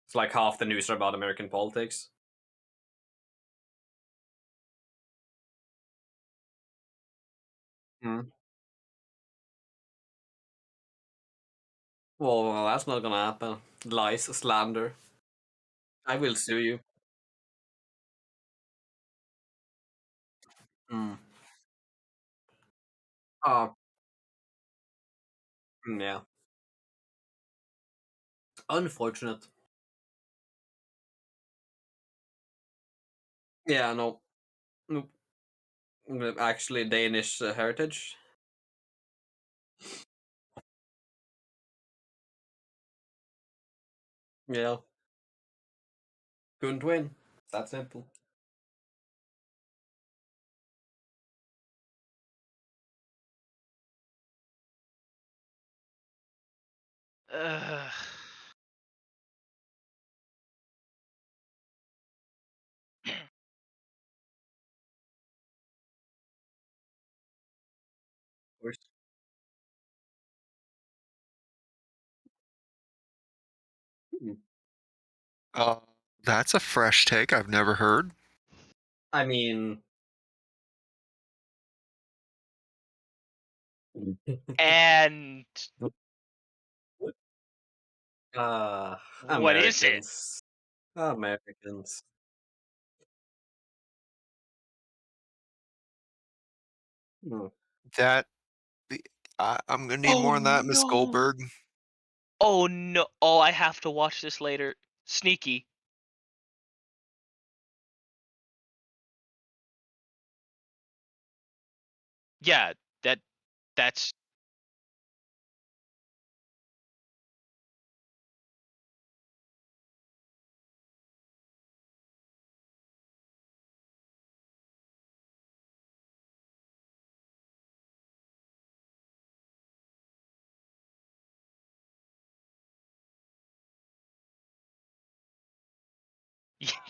It's like half the news are about American politics. Hmm. Well, that's not gonna happen. Lies, slander. I will sue you. Mm. Oh, yeah. Unfortunate. Yeah, no. Nope. Actually, Danish heritage. Yeah. Couldn't win. It's that simple. Ugh. Of course. Hmm. Uh, that's a fresh take I've never heard. I mean, And uh, what is it? Americans. Americans. Hmm. That I'm gonna need Oh more on that, Miss no! Goldberg. Oh no! Oh, I have to watch this later. Sneaky. Yeah, that's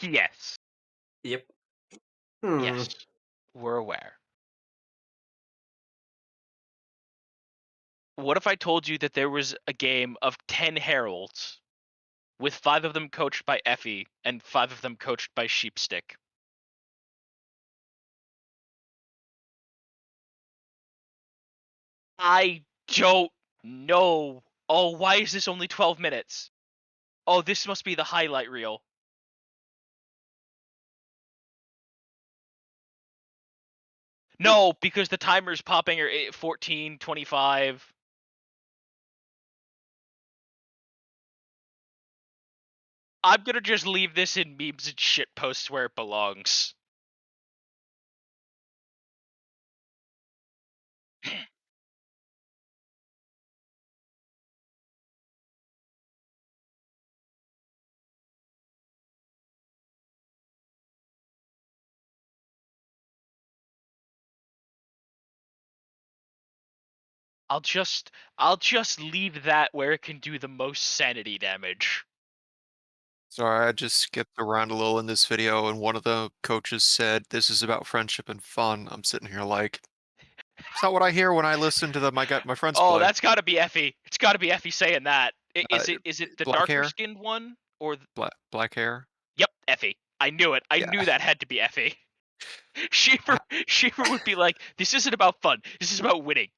yes. Yep. Hmm. Yes. We're aware. What if I told you that there was a game of 10 heralds with 5 of them coached by Effie and 5 of them coached by Sheepstick? I don't know. Oh, why is this only 12 minutes? Oh, this must be the highlight reel. No, because the timer's popping at 14, 25. I'm gonna just leave this in memes and shit posts where it belongs. I'll just I'll just leave that where it can do the most sanity damage. Sorry, I just skipped around a little in this video, and one of the coaches said, "This is about friendship and fun." I'm sitting here like, it's not what I hear when I listen to my friends Oh, play. that's got to be Effie. It's got to be Effie saying that. Uh, Is it the Black darker hair, skinned one or black hair. Yep, Effie. I knew it. I Yeah. knew that had to be Effie. Sheeper Ha- Sheeper would be like, "This isn't about fun. This is about winning.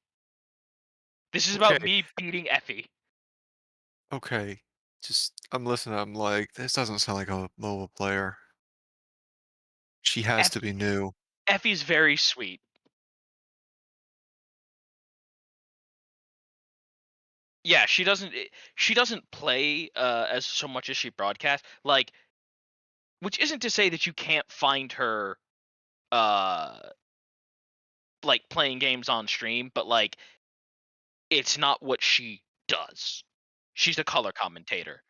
This is Okay, about me beating Effie." okay. Just I'm listening. I'm like, this doesn't sound like a mobile player. She has to be new. Effie's very sweet. Yeah, she doesn't play as so much as she broadcasts. Like, which isn't to say that you can't find her uh like playing games on stream, but like it's not what she does. She's a color commentator.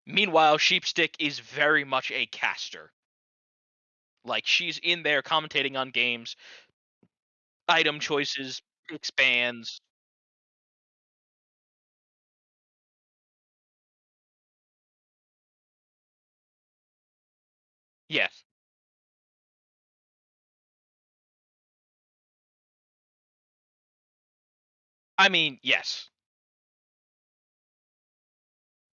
Meanwhile, Sheepstick is very much a caster. Like she's in there commentating on games, item choices, expands. Yes. I mean, yes.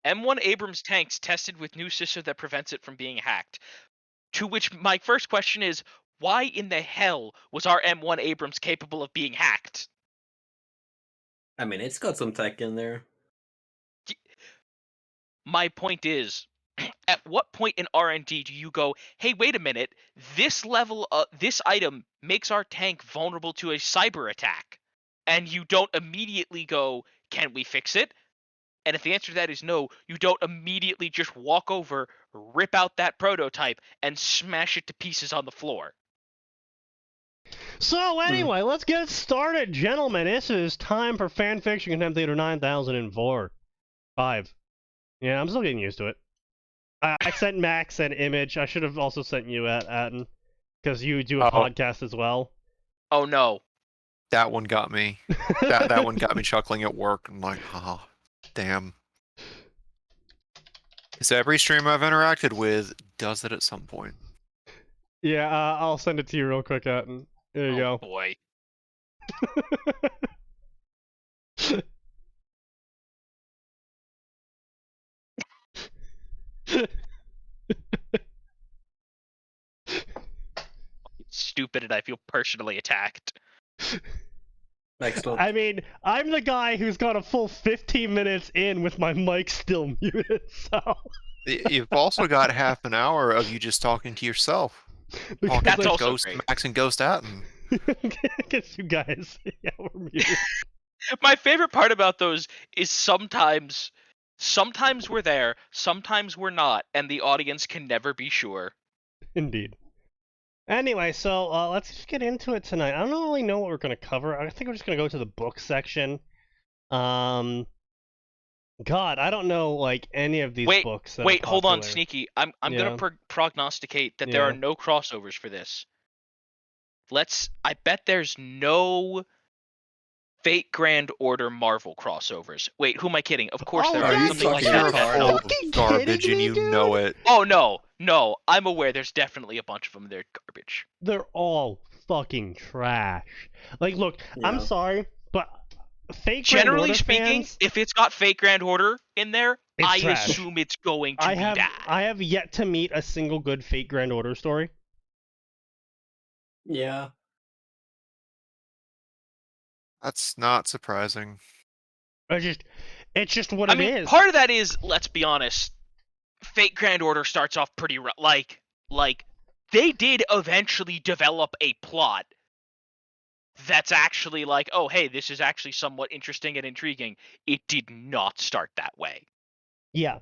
M1 Abrams tanks tested with new system that prevents it from being hacked. To which my first question is, why in the hell was our M1 Abrams capable of being hacked? I mean, it's got some tech in there. My point is, at what point in R&D do you go, hey, wait a minute, this item makes our tank vulnerable to a cyber attack, and you don't immediately go, can we fix it? And if the answer to that is no, you don't immediately just walk over, rip out that prototype, and smash it to pieces on the floor. So anyway, let's get started, gentlemen. This is time for Fanfiction Contempt Theater 9004. 5. Yeah, I'm still getting used to it. I sent Max an image. I should have also sent you Atin, because you do a podcast as well. Oh no. That one got me. That one got me chuckling at work. I'm like, oh, damn. Because every stream I've interacted with does it at some point. Yeah, I'll send it to you real quick, Atin. There you go. Boy. Stupid, and I feel personally attacked. Excellent. I mean, I'm the guy who's got a full 15 minutes in with my mic still muted, so... You've also got half an hour of you just talking to yourself. That's also Ghost great. Max and Ghost Atin. Guess you guys. Yeah, we're muted. My favorite part about those is sometimes we're there, sometimes we're not, and the audience can never be sure. Indeed. Anyway, so let's just get into it tonight. I don't really know what we're going to cover. I think we're just going to go to the book section. God, I don't know like any of these books. Wait, hold on, popular. Sneaky. I'm gonna prognosticate that there are no crossovers for this. I bet there's no Fate Grand Order Marvel crossovers. Wait, who am I kidding? Of course there are. Something like that. You're garbage and you know it. Oh no, I'm aware. There's definitely a bunch of them. They're garbage. They're all fucking trash. Like, look, I'm sorry, but Fate Grand Generally Order speaking, fans, if it's got Fate Grand Order in there, I trash. assume it's going to be bad. I have yet to meet a single good Fate Grand Order story. Yeah. That's not surprising. It's just what it is. Part of that is, let's be honest, Fate Grand Order starts off pretty like they did eventually develop a plot that's actually like, oh hey, this is actually somewhat interesting and intriguing. It did not start that way. Yeah.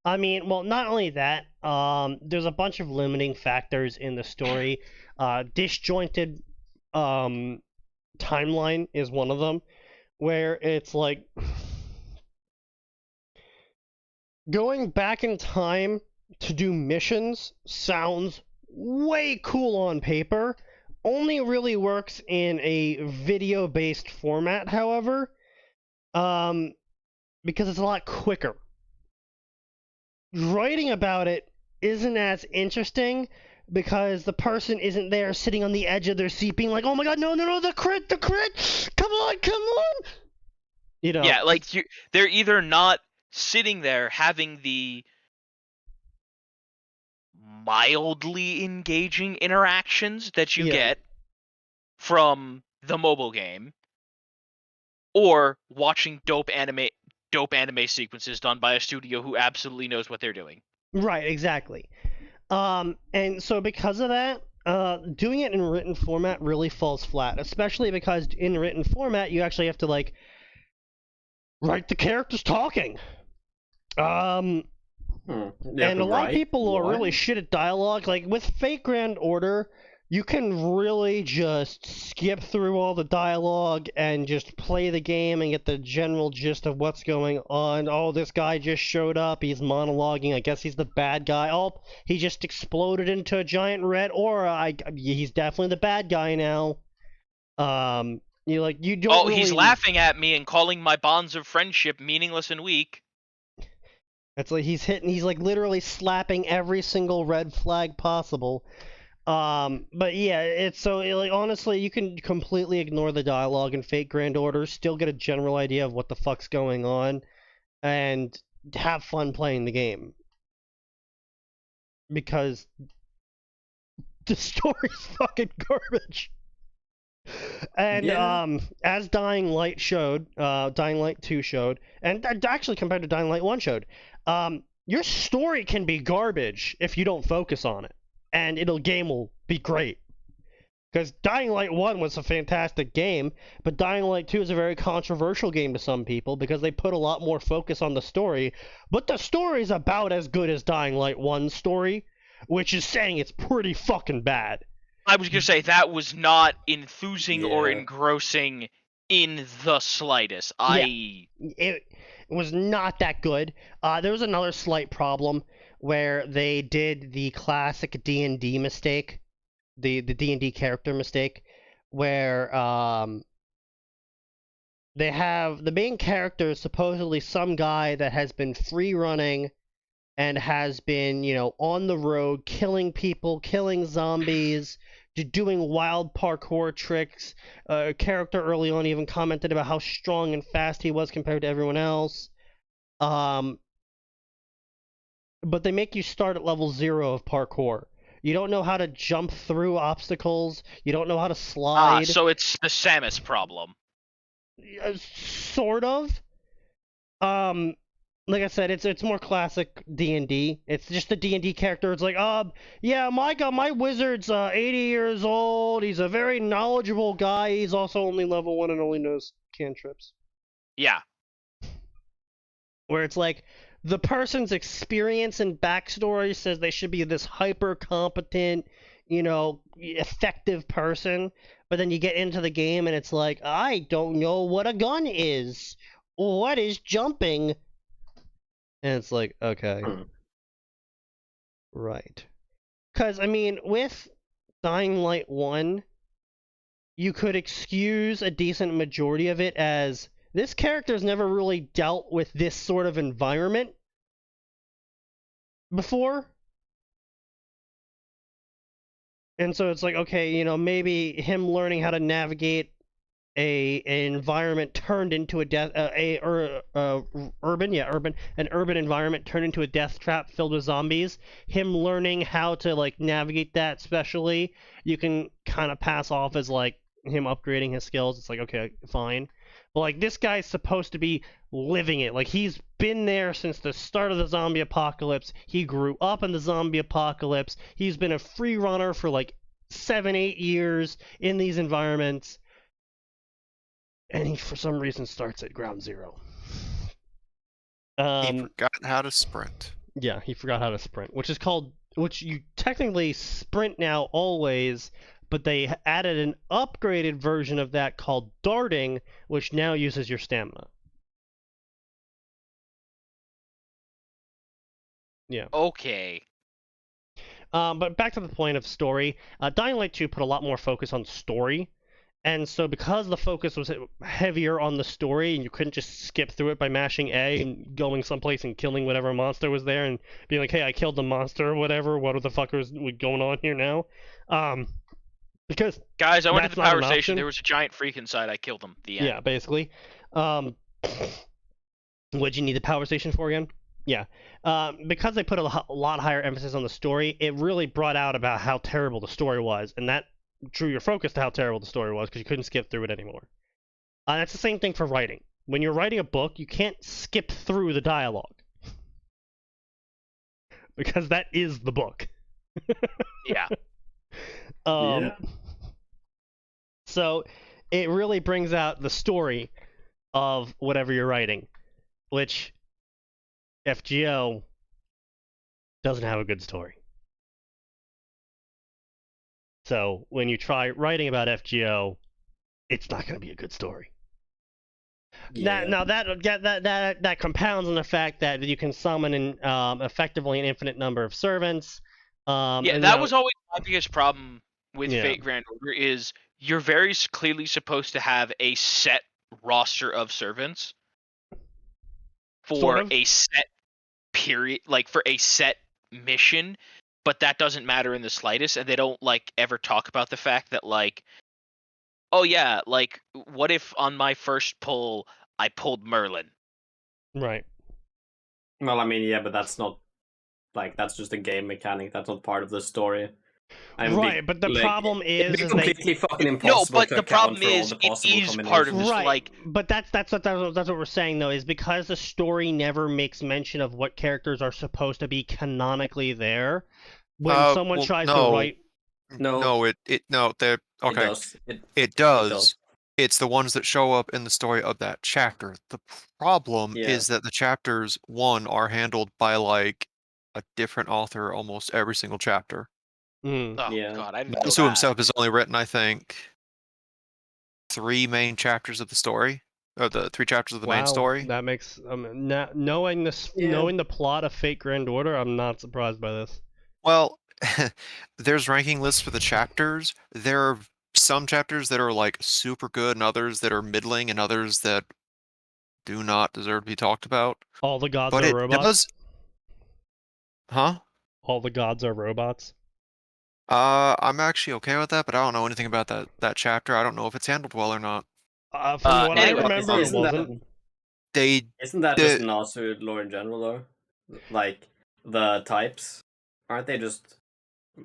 I mean, well, not only that, there's a bunch of limiting factors in the story. Disjointed timeline is one of them, where it's like going back in time to do missions sounds way cool on paper, only really works in a video-based format, however, because it's a lot quicker. Writing about it isn't as interesting because the person isn't there sitting on the edge of their seat being like, oh my god, no, the crit, come on! You know? Yeah, like, they're either not sitting there having the mildly engaging interactions that you get from the mobile game, or watching dope anime sequences done by a studio who absolutely knows what they're doing. Right, exactly. And so because of that, doing it in written format really falls flat, especially because in written format you actually have to like write the characters talking. And a lot of people are really shit at dialogue. Like with Fate Grand Order, you can really just skip through all the dialogue and just play the game and get the general gist of what's going on. Oh, this guy just showed up. He's monologuing. I guess he's the bad guy. Oh, he just exploded into a giant red aura. He's definitely the bad guy now. You don't. Oh, he's laughing at me and calling my bonds of friendship meaningless and weak. It's like he's like literally slapping every single red flag possible. But yeah, like honestly, you can completely ignore the dialogue in Fate Grand Order, still get a general idea of what the fuck's going on, and have fun playing the game. Because the story's fucking garbage. And Yeah. as Dying Light showed, Dying Light 2 showed, and actually compared to Dying Light 1 showed, your story can be garbage if you don't focus on it, and game will be great. Because Dying Light 1 was a fantastic game, but Dying Light 2 is a very controversial game to some people because they put a lot more focus on the story, but the story's about as good as Dying Light 1's story, which is saying it's pretty fucking bad. I was gonna say that was not enthusing or Yeah. engrossing in the slightest. It was not that good. There was another slight problem where they did the classic D&D mistake, the D&D character mistake, where they have the main character is supposedly some guy that has been free running and has been, on the road killing people, killing zombies, doing wild parkour tricks. A character early on even commented about how strong and fast he was compared to everyone else. But they make you start at level 0 of parkour. You don't know how to jump through obstacles. You don't know how to slide. so it's the Samus problem. Sort of. Like I said, it's more classic D&D. It's just a D&D character. It's like, yeah, my wizard's 80 years old. He's a very knowledgeable guy. He's also only level 1 and only knows cantrips. Yeah. Where it's like, the person's experience and backstory says they should be this hyper competent, effective person. But then you get into the game and it's like, I don't know what a gun is. What is jumping? And it's like, okay. Right. Because, with Dying Light 1, you could excuse a decent majority of it as this character's never really dealt with this sort of environment before. And so it's like, okay, maybe him learning how to navigate an environment turned into an urban environment turned into a death trap filled with zombies. Him learning how to navigate that, especially, you can kind of pass off as him upgrading his skills. It's like, okay, fine. But this guy's supposed to be living it. He's been there since the start of the zombie apocalypse. He grew up in the zombie apocalypse. He's been a free runner for 7-8 years in these environments. And he, for some reason, starts at ground zero. He forgot how to sprint. Yeah, he forgot how to sprint, which you technically sprint now always, but they added an upgraded version of that called darting, which now uses your stamina. Yeah. Okay. But back to the point of story, Dying Light 2 put a lot more focus on story. And so because the focus was heavier on the story and you couldn't just skip through it by mashing A and going someplace and killing whatever monster was there and being like, hey, I killed the monster or whatever, what the fuck is going on here now? Because guys, I went to the power station. Option. There was a giant freak inside. I killed him. The end. Yeah, basically. What'd you need the power station for again? Yeah. Because they put a lot higher emphasis on the story, it really brought out about how terrible the story was, and that drew your focus to how terrible the story was because you couldn't skip through it anymore. That's the same thing for writing. When you're writing a book, you can't skip through the dialogue. Because that is the book. Yeah. Yeah. So it really brings out the story of whatever you're writing, which FGO doesn't have a good story. So when you try writing about FGO, it's not going to be a good story. Yeah. Now that compounds on the fact that you can summon effectively an infinite number of servants. Yeah, that was always my biggest problem with Fate Grand Order is you're very clearly supposed to have a set roster of servants for a set period, for a set mission, but that doesn't matter in the slightest, and they don't ever talk about the fact that oh yeah, what if on my first pull I pulled Merlin? Right. Well, I mean, yeah, but that's not like that's just a game mechanic. That's not part of the story. And it would Right, be, but the like, problem it'd be is they completely fucking No, impossible but to the account problem for all is the it possible is part of combinations. this. right, Like, but that's what we're saying though, is because the story never makes mention of what characters are supposed to be canonically there. When someone Well, tries to no, write, No. no, they're It okay. does. It It does. does. It's the ones that show up in the story of that chapter. The problem Yeah. is that the chapters, one, are handled by like a different author almost every single chapter. mm, oh Yeah. god, I didn't know Masu that. himself has only written, I think, 3 main chapters of the story, or the 3 chapters of the main wow, story. that makes knowing this, Yeah. knowing the plot of Fate Grand Order, I'm not surprised by this. Well, there's ranking lists for the chapters. There are some chapters that are like super good, and others that are middling, and others that do not deserve to be talked about. All the gods But are it robots. does, huh? All the gods are robots. I'm actually okay with that, but I don't know anything about that chapter. I don't know if it's handled well or not. From what I Anyway, remember, it isn't that wasn't. They isn't that just the Nasu lore in general though? Like the types, aren't they just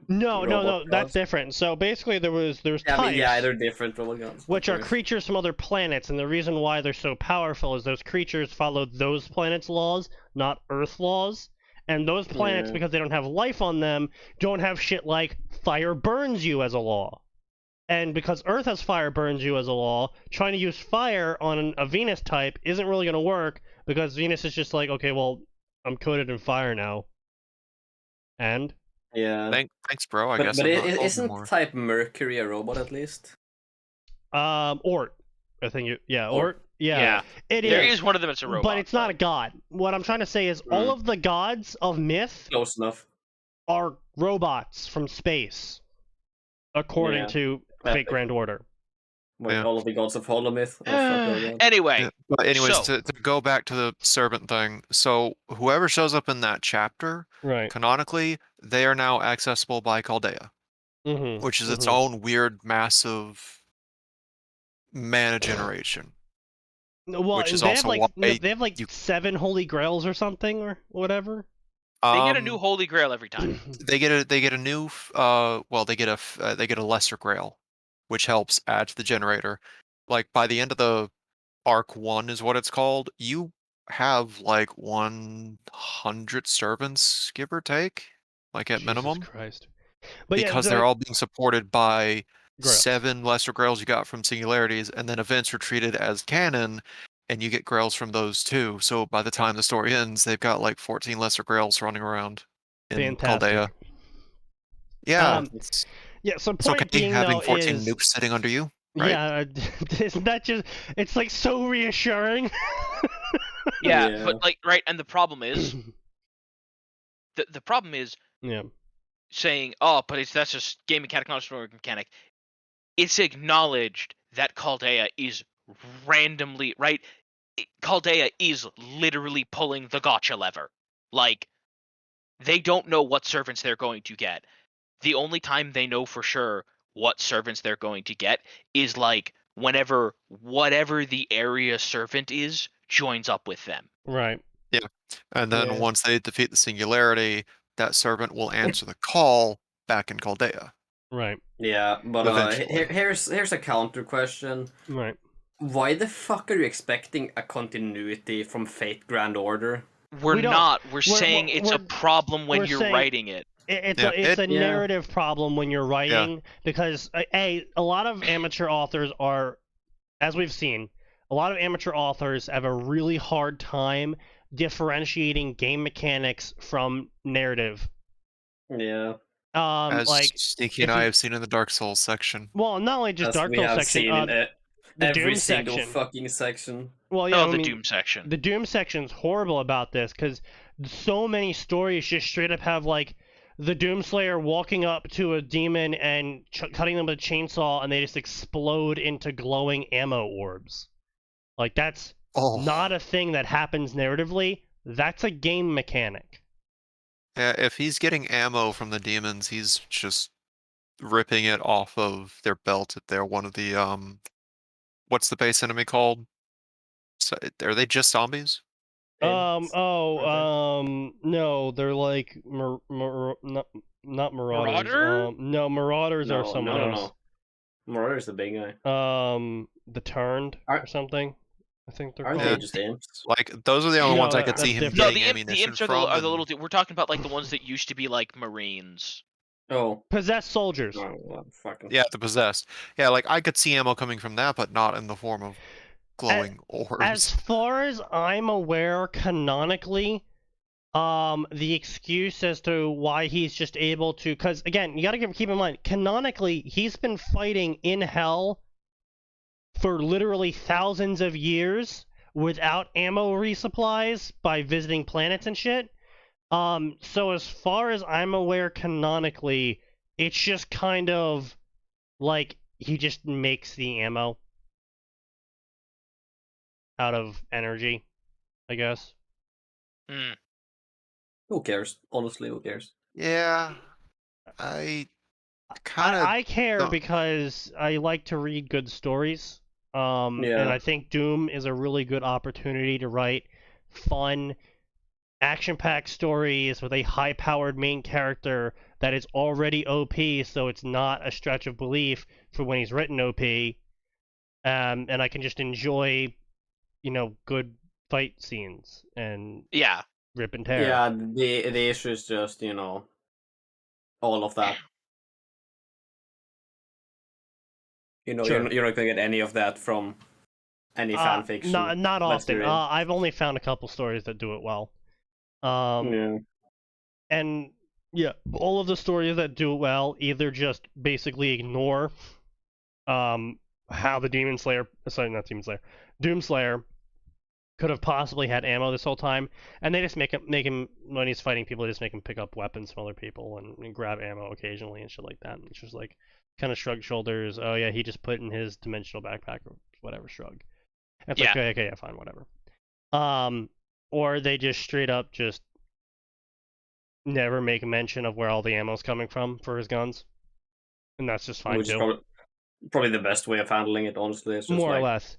No, robot that's gods? different. So basically, there's Yeah, I types, mean, yeah, they're different robot gods. which of are course. creatures from other planets, and the reason why they're so powerful is those creatures follow those planets' laws, not Earth laws. And those planets, Yeah. because they don't have life on them, don't have shit like fire burns you as a law. And because Earth has fire burns you as a law, trying to use fire on a Venus type isn't really going to work because Venus is just like, okay, well, I'm coated in fire now. And? Yeah. thanks, bro. I But guess but I'm not cold isn't anymore. type Mercury a robot at least? Ort. I think Ort. Ort. Yeah. yeah, It there is. is one of them that's a robot, But it's not a god. What I'm trying to say is all of the gods of myth Close enough. are robots from space, according Yeah. to Fate Epic. Grand Order. Like Yeah. all of the gods of Holomyth. Oh, fuck all that. Anyway, Yeah. But anyways, so to go back to the servant thing, so whoever shows up in that chapter, Right. canonically, they are now accessible by Chaldea, Mm-hmm. which is its own weird, massive mana generation. Well, which is they also have like why they have like you- 7 holy grails or something or whatever. they get a new holy grail every time. They get a new well they get a lesser grail, which helps add to the generator. Like by the end of the arc 1 is what it's called. You have like 100 servants, give or take, like at Jesus minimum, Christ. But because yeah, they're all being supported by Grails. 7 lesser grails you got from singularities, and then events are treated as canon, and you get grails from those too. So by the time the story ends, they've got like 14 lesser grails running around in Fantastic. Chaldea. Yeah, Yeah, so it's okay point being having though 14 is nukes sitting under you, right? yeah, isn't that just it's like so reassuring. Yeah, Yeah. but like right, and the problem is the problem is Yeah. saying, oh, but that's just game mechanic, not a story mechanic. It's acknowledged that Chaldea is randomly right. Chaldea is literally pulling the gotcha lever. Like they don't know what servants they're going to get. The only time they know for sure what servants they're going to get is like whenever whatever the area servant is joins up with them. Right. Yeah. And then Yeah. once they defeat the singularity, that servant will answer the call back in Chaldea. Right. Yeah, but Eventually. here's a counter question. Right. Why the fuck are you expecting a continuity from Fate Grand Order? We're We don't. not. We're saying it's a we're- problem when we're you're saying- writing it. It's Yeah, a Yeah. narrative problem when you're writing because a lot of amateur authors are, as we've seen, a lot of amateur authors have a really hard time differentiating game mechanics from narrative. Yeah. As Like Sneaky if and I you- have seen in the Dark Souls section. well, not only just As Dark we Souls have section, seen in the every Doom single section. fucking section. Well, yeah, Oh, I the mean, Doom section. the Doom section's horrible about this because so many stories just straight up have like the Doomslayer walking up to a demon and cutting them with a chainsaw, and they just explode into glowing ammo orbs. Like that's Oh, not a thing that happens narratively. That's a game mechanic. yeah, if he's getting ammo from the demons, he's just ripping it off of their belt if they're one of the what's the base enemy called? So, are they just zombies? No, they're like not marauders. Marauder? No, marauders are No, someone no, else. no. Marauder's the big guy. The Turned Are- or something. I think they're Aren't called. they just imps? Like those are the only No, ones I could see that's him different. No, getting the ammunition imps are from. are the and- little. We're talking about like the ones that used to be like Marines. Oh, Possessed soldiers. no, well, fucking. Yeah, the possessed. Yeah, like I could see ammo coming from that, but not in the form of glowing As orbs. far as I'm aware, canonically, the excuse as to why he's just able to, because again, you gotta keep in mind, canonically, he's been fighting in hell for literally thousands of years without ammo resupplies by visiting planets and shit. So as far as I'm aware, canonically, it's just kind of like he just makes the ammo out of energy, I guess. Hmm. Who cares? Honestly, who cares? Yeah, I kind of I care don't- because I like to read good stories. And Yeah. I think Doom is a really good opportunity to write fun, action-packed stories with a high-powered main character that is already OP, so it's not a stretch of belief for when he's written OP. And I can just enjoy, good fight scenes and Yeah. rip and tear. Yeah, the issue is just, all of that. Sure. You're not gonna get any of that from any fanfiction. Not Let's often. do it. I've only found a couple stories that do it well. Yeah. And yeah, all of the stories that do it well either just basically ignore how the Doomslayer could have possibly had ammo this whole time, and they just make him when he's fighting people, they just make him pick up weapons from other people and grab ammo occasionally and shit like that. And it's just like kind of shrug shoulders. Oh yeah, he just put in his dimensional backpack or whatever. Shrug. And it's like okay, yeah, fine, whatever. Or they just straight up just never make mention of where all the ammo's coming from for his guns, and that's just fine Which is too. probably the best way of handling it, honestly. It's just More or like, less.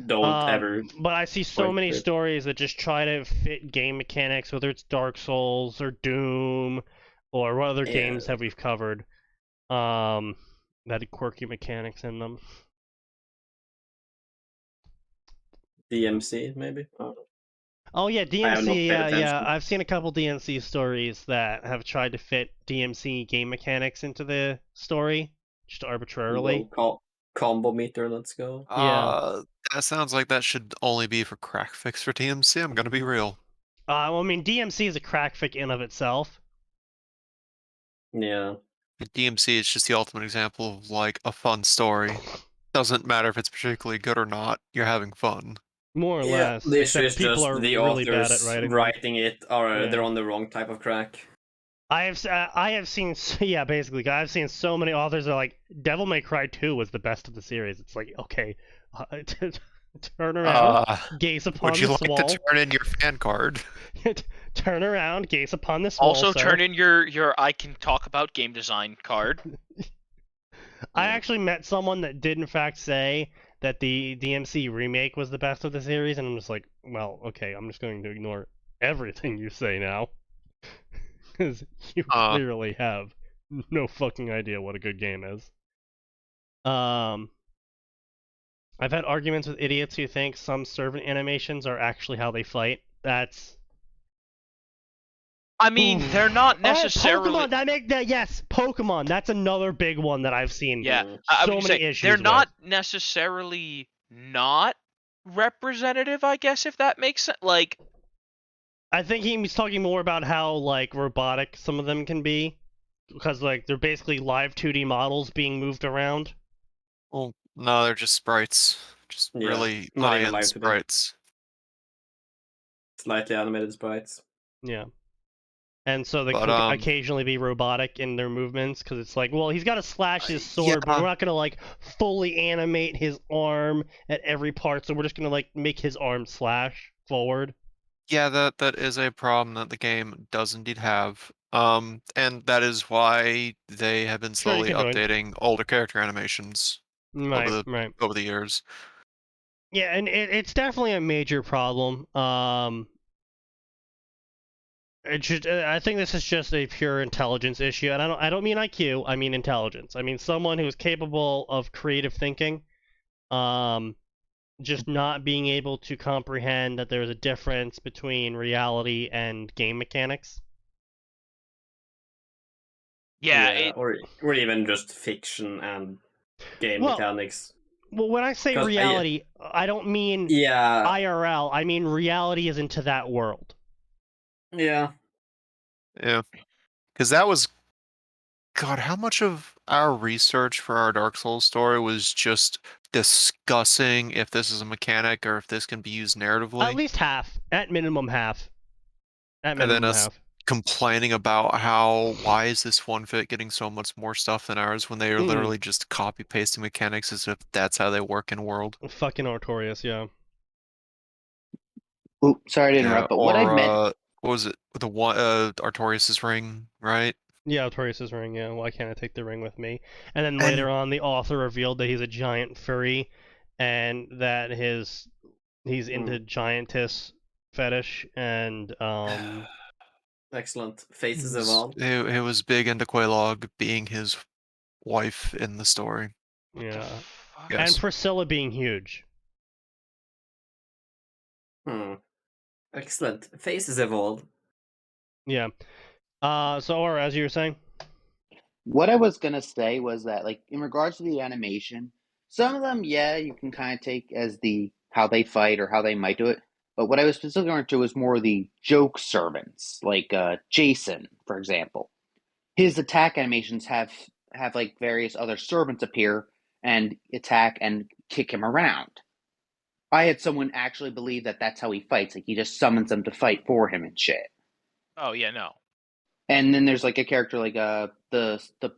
don't ever. But I see so point many it. stories that just try to fit game mechanics, whether it's Dark Souls or Doom, or what other games have we covered, that had quirky mechanics in them. DMC, maybe? Oh yeah, have not DMC, paid yeah. attention. I've seen a couple DMC stories that have tried to fit DMC game mechanics into the story, just arbitrarily. Combo meter, let's go. That sounds like that should only be for crack fix for TMC. I'm gonna be real. Well, I mean, DMC is a crack fic in of itself. Yeah. DMC is just the ultimate example of like a fun story. Doesn't matter if it's particularly good or not. You're having fun. More or Yeah, less. the issue Except is people just are the really bad at authors writing them. it are Yeah. they're on the wrong type of crack. I have seen basically I've seen so many authors that are like Devil May Cry 2 was the best of the series. It's like okay, turn around, gaze upon Would you this like wall. to turn in your fan card? Turn around, gaze upon this Also, wall. turn in your I can talk about game design card. I actually met someone that did in fact say that the DMC remake was the best of the series, and I'm just like, well, okay, I'm just going to ignore everything you say now. Because you clearly have no fucking idea what a good game is. I've had arguments with idiots who think some servant animations are actually how they fight. That's... I mean, they're not necessarily. Oh, Pokemon! Yes, Pokemon! That's another big one that I've seen. Yeah, so many issues they're with. not necessarily not representative, I guess, if that makes sense. Like, I think he's talking more about how like robotic some of them can be, because like they're basically live 2D models being moved around. Well, no, they're just sprites. Just really not even high-end live 2D. sprites. Slightly animated sprites. Yeah. And so they can occasionally be robotic in their movements, because it's like, well, he's got to slash his sword, but we're not going to like fully animate his arm at every part, so we're just going to like make his arm slash forward. Yeah, that is a problem that the game does indeed have. And that is why they have been slowly updating older character animations over the years. Yeah, and it's definitely a major problem. I think this is just a pure intelligence issue, and I don't mean IQ. I mean intelligence. I mean someone who is capable of creative thinking, just not being able to comprehend that there's a difference between reality and game mechanics. Yeah, or even just fiction and game Well, mechanics. Well, when I say 'Cause reality, I don't mean Yeah, IRL. I mean reality is into that world. yeah. Yeah. Because that was, God, how much of our research for our Dark Souls story was just discussing if this is a mechanic or if this can be used At narratively, least half. At minimum half. At and then minimum us half. complaining about why is this one fit getting so much more stuff than ours when they are literally just copy pasting mechanics as if that's how they work in world. Fucking Artorias, yeah. Ooh, sorry to Yeah, interrupt, but what I meant, what was it? The one Artorias' ring, right? Yeah, Artorias' ring, yeah. Why can't I take the ring with me? And then And- later on, the author revealed that he's a giant furry, and that he's into giantess fetish, and Excellent. Faces of all. He was big into Quelaag being his wife in the story. yeah, fuck? and Yes. Priscilla being huge. Excellent. Faces of all. Yeah. So Aura, as you were saying. what I was gonna say was that, like, in regards to the animation, some of them, yeah, you can kind of take as the how they fight or how they might do it. But what I was specifically referring to was more the joke servants, like Jason, for example. His attack animations have like various other servants appear and attack and kick him around. I had someone actually believe that that's how he fights. Like, he just summons them to fight for him and shit. Oh yeah, no. And then there's like a character like the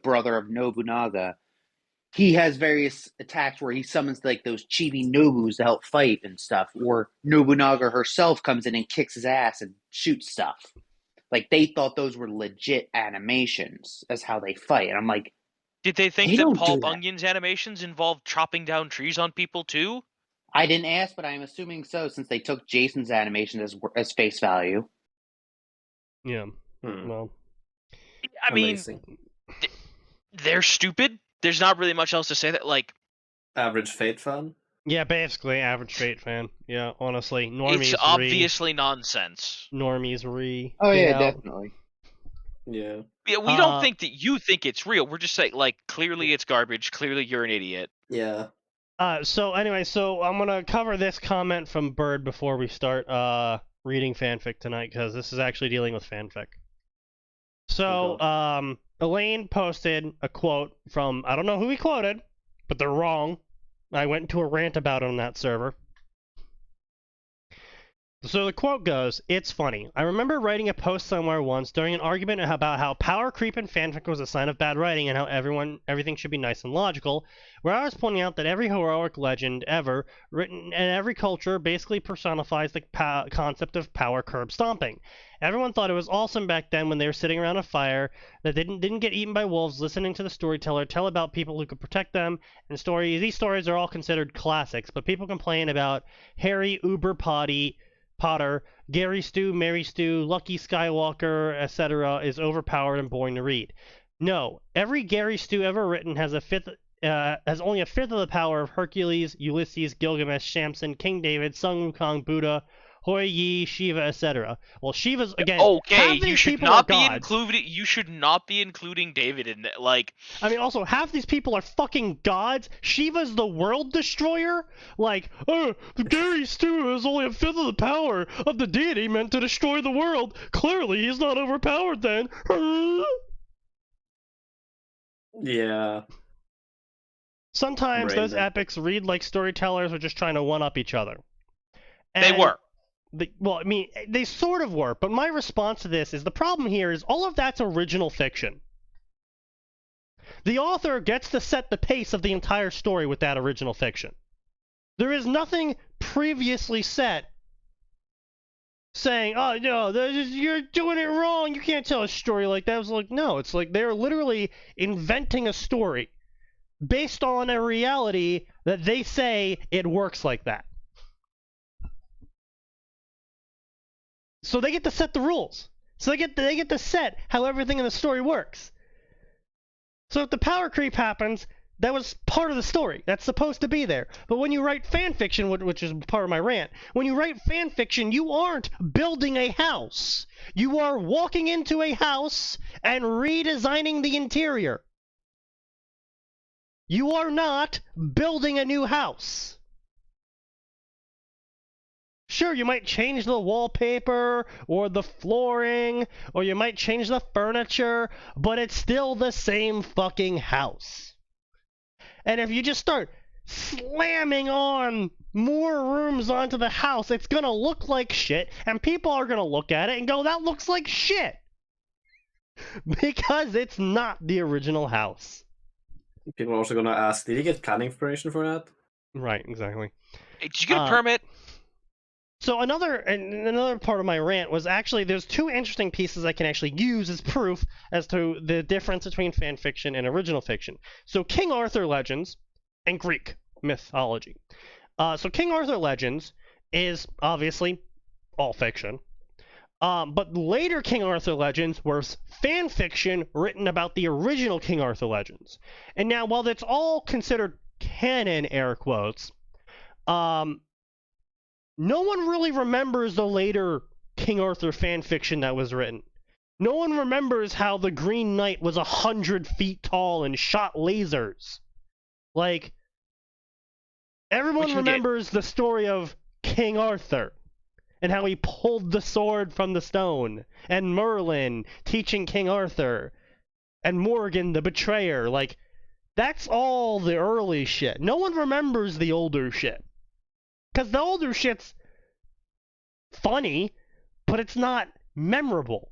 brother of Nobunaga. He has various attacks where he summons like those chibi Nobus to help fight and stuff. Or Nobunaga herself comes in and kicks his ass and shoots stuff. Like, they thought those were legit animations as how they fight. And I'm like, Did they think They that don't Paul do that. Bunyan's animations involved chopping down trees on people too? I didn't ask, but I'm assuming so, since they took Jason's animation as face value. Yeah. Hmm. Well. I mean, Amazing. they're stupid. There's not really much else to say. That like Average Fate fan. Yeah, basically average Fate fan. Yeah, honestly, normies it's obviously nonsense. Normies re. Oh get yeah, out. definitely. Yeah. Yeah, we don't think that you think it's real. We're just saying, like, clearly it's garbage. Clearly you're an idiot. Yeah. So anyway, so I'm gonna cover this comment from Bird before we start reading fanfic tonight, because this is actually dealing with fanfic. So Elaine posted a quote from, I don't know who he quoted, but they're wrong. I went into a rant about it on that server. So the quote goes, "It's funny. I remember writing a post somewhere once during an argument about how power creep in fanfic was a sign of bad writing and how everything should be nice and logical, where I was pointing out that every heroic legend ever written in every culture basically personifies the concept of power curb stomping. Everyone thought it was awesome back then when they were sitting around a fire that didn't get eaten by wolves, listening to the storyteller tell about people who could protect them, and these stories are all considered classics, but people complain about Harry Uber Potter, Gary Stu, Mary Stu, Lucky Skywalker, etc. is overpowered and boring to read. No, every Gary Stu ever written has only a fifth of the power of Hercules, Ulysses, Gilgamesh, Samson, King David, Sun Wukong, Buddha, Hoi Yi, Shiva, etc. Well, Shiva's again. Okay, you should not be including. You should not be including David in that. Like, I mean, also half these people are fucking gods. Shiva's the world destroyer. Like, oh, Gary Stu has only a fifth of the power of the deity meant to destroy the world. Clearly, he's not overpowered then. Yeah. Sometimes those Brain dead. epics read like storytellers are just trying to one-up each other. they were. Well, I mean, they sort of were, but my response to this is the problem here is all of that's original fiction. The author gets to set the pace of the entire story with that original fiction. There is nothing previously set saying, oh, no, you're doing it wrong, you can't tell a story like that. It was like, no, it's like they're literally inventing a story based on a reality that they say it works like that. So they get to set the rules. So they get to set how everything in the story works. So if the power creep happens, that was part of the story. That's supposed to be there. But when you write fan fiction, which is part of my rant, when you write fan fiction, you aren't building a house. You are walking into a house and redesigning the interior. You are not building a new house. Sure, you might change the wallpaper or the flooring, or you might change the furniture, but it's still the same fucking house. And if you just start slamming on more rooms onto the house, it's gonna look like shit, and people are gonna look at it and go, that looks like shit! Because it's not the original house. People are also gonna ask, did you get planning information for that? Right, exactly. Hey, did you get a permit? So another part of my rant was actually there's two interesting pieces I can actually use as proof as to the difference between fan fiction and original fiction. So King Arthur legends and Greek mythology. So King Arthur legends is obviously all fiction. But later King Arthur legends were fan fiction written about the original King Arthur legends. And now while that's all considered canon, air quotes, no one really remembers the later King Arthur fan fiction that was written. No one remembers how the Green Knight was 100 feet tall and shot lasers. Like, everyone remembers the story of King Arthur and how he pulled the sword from the stone, and Merlin teaching King Arthur, and Morgan the betrayer. Like, that's all the early shit. No one remembers the older shit. Because the older shit's funny, but it's not memorable.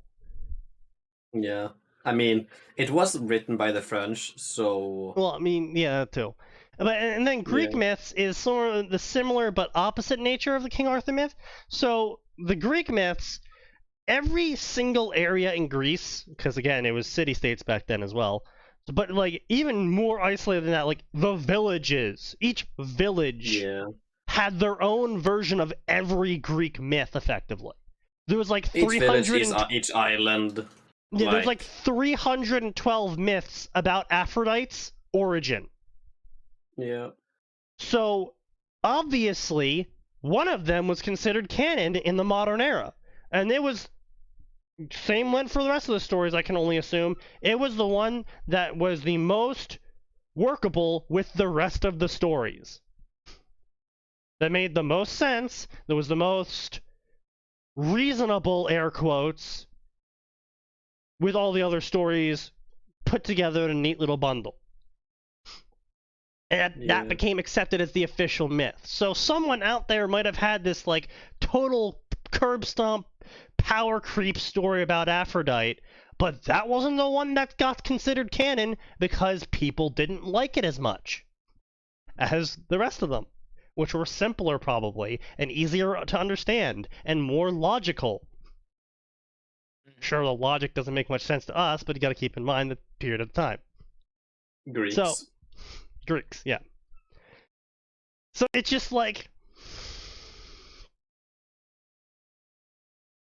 Yeah. I mean, it was written by the French, so... Well, I mean, yeah, that too. And then Greek myths is sort of the similar but opposite nature of the King Arthur myth. So, the Greek myths, every single area in Greece, because again, it was city-states back then as well, but like even more isolated than that, like the villages, each village had their own version of every Greek myth, effectively. There was like 300... Each island. Yeah, there's like 312 myths about Aphrodite's origin. Yeah. So, obviously, one of them was considered canon in the modern era. And it was... Same went for the rest of the stories, I can only assume. It was the one that was the most workable with the rest of the stories. That made the most sense, that was the most reasonable, air quotes, with all the other stories put together in a neat little bundle. And that became accepted as the official myth. So someone out there might have had this, like, total curb stomp power creep story about Aphrodite, but that wasn't the one that got considered canon because people didn't like it as much as the rest of them, which were simpler probably, and easier to understand, and more logical. Sure, the logic doesn't make much sense to us, but you gotta keep in mind the period of time. Greeks. So, Greeks, yeah. So it's just like...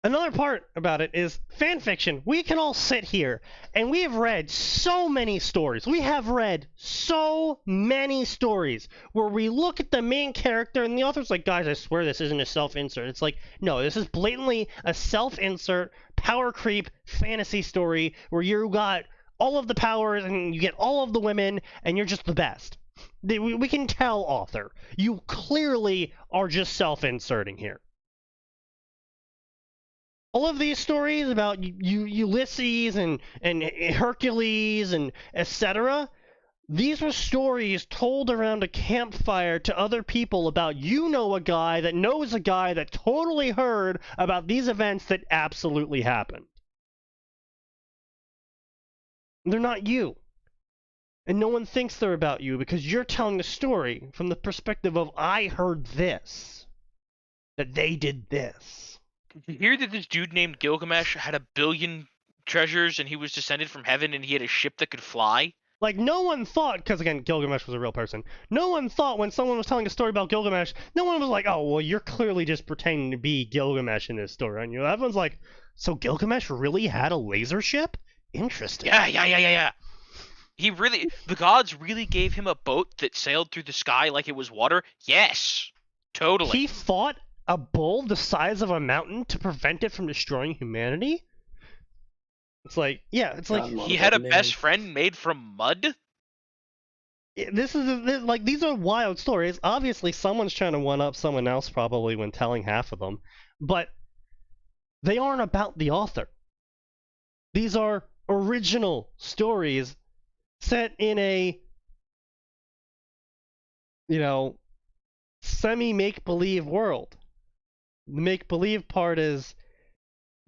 Another part about it is fanfiction. We can all sit here, and we have read so many stories. We have read so many stories where we look at the main character, and the author's like, guys, I swear this isn't a self-insert. It's like, no, this is blatantly a self-insert, power creep fantasy story where you got all of the powers, and you get all of the women, and you're just the best. We can tell, author, you clearly are just self-inserting here. All of these stories about Ulysses and Hercules and etc., these were stories told around a campfire to other people about a guy that knows a guy that totally heard about these events that absolutely happened. They're not you. And no one thinks they're about you because you're telling the story from the perspective of, I heard this, that they did this. Did you hear that this dude named Gilgamesh had 1 billion treasures and he was descended from heaven and he had a ship that could fly? Like, no one thought, because again, Gilgamesh was a real person, no one thought when someone was telling a story about Gilgamesh, no one was like, oh, well, you're clearly just pretending to be Gilgamesh in this story, aren't you? Everyone's like, so Gilgamesh really had a laser ship? Interesting. Yeah. The gods really gave him a boat that sailed through the sky like it was water? Yes. Totally. He fought a bull the size of a mountain to prevent it from destroying humanity? It's like, yeah, it's like... God, He had a best friend made from mud? These are wild stories. Obviously, someone's trying to one-up someone else probably when telling half of them. But they aren't about the author. These are original stories set in a, semi-make-believe world. The make-believe part is,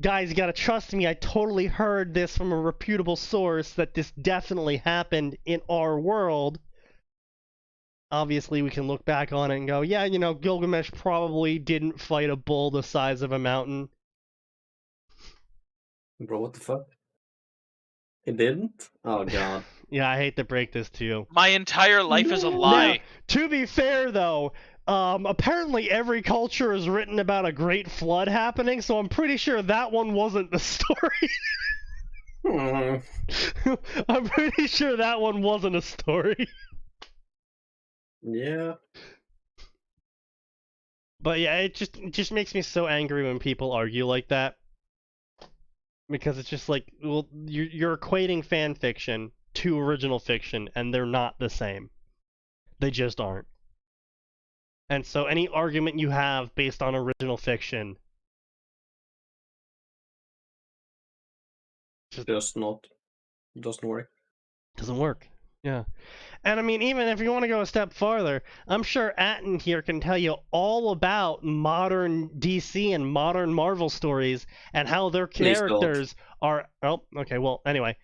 guys, you gotta trust me, I totally heard this from a reputable source that this definitely happened in our world. Obviously, we can look back on it and go, yeah, Gilgamesh probably didn't fight a bull the size of a mountain. Bro, what the fuck? He didn't? Oh god. Yeah, I hate to break this to you. My entire life is a lie. Now, to be fair, though, apparently every culture is written about a great flood happening, so I'm pretty sure that one wasn't the story. I'm pretty sure that one wasn't a story. Yeah. But yeah, it just makes me so angry when people argue like that. Because it's just like, well, you're equating fan fiction to original fiction, and they're not the same. They just aren't. And so any argument you have based on original fiction doesn't work. Doesn't work. Yeah. And I mean, even if you want to go a step farther, I'm sure Atin here can tell you all about modern DC and modern Marvel stories and how their characters are... Oh, okay, well, anyway.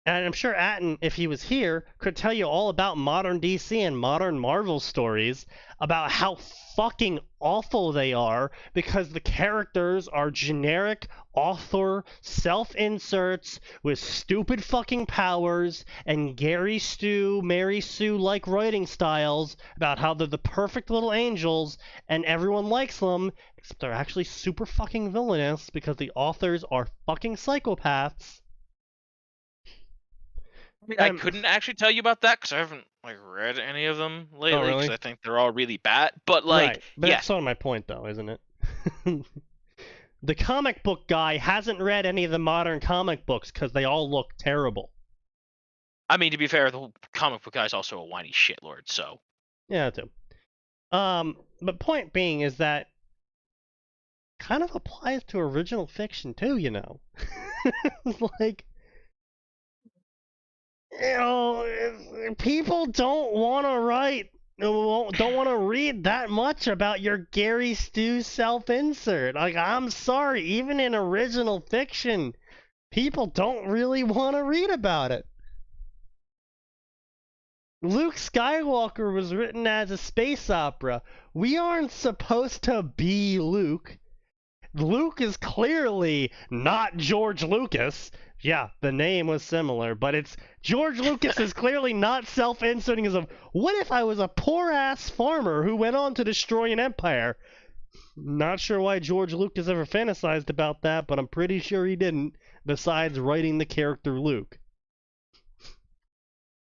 And I'm sure Atin, if he was here, could tell you all about modern DC and modern Marvel stories, about how fucking awful they are, because the characters are generic author self-inserts with stupid fucking powers and Gary Stu, Mary Sue-like writing styles about how they're the perfect little angels and everyone likes them, except they're actually super fucking villainous because the authors are fucking psychopaths. I mean, I couldn't actually tell you about that because I haven't read any of them lately. Oh, really? Because I think they're all really bad. But right. But yeah. that's sort of my point, though, isn't it? The comic book guy hasn't read any of the modern comic books because they all look terrible. I mean, to be fair, the comic book guy's also a whiny shitlord, so. Yeah, too. But point being is that kind of applies to original fiction too, It's like, people don't want to write, don't want to read that much about your Gary Stu self-insert. Like, I'm sorry, even in original fiction, people don't really want to read about it. Luke Skywalker was written as a space opera. We aren't supposed to be Luke. Luke is clearly not George Lucas. Yeah, the name was similar, but it's George Lucas is clearly not self-inserting as of, what if I was a poor-ass farmer who went on to destroy an empire? Not sure why George Lucas ever fantasized about that, but I'm pretty sure he didn't, besides writing the character Luke.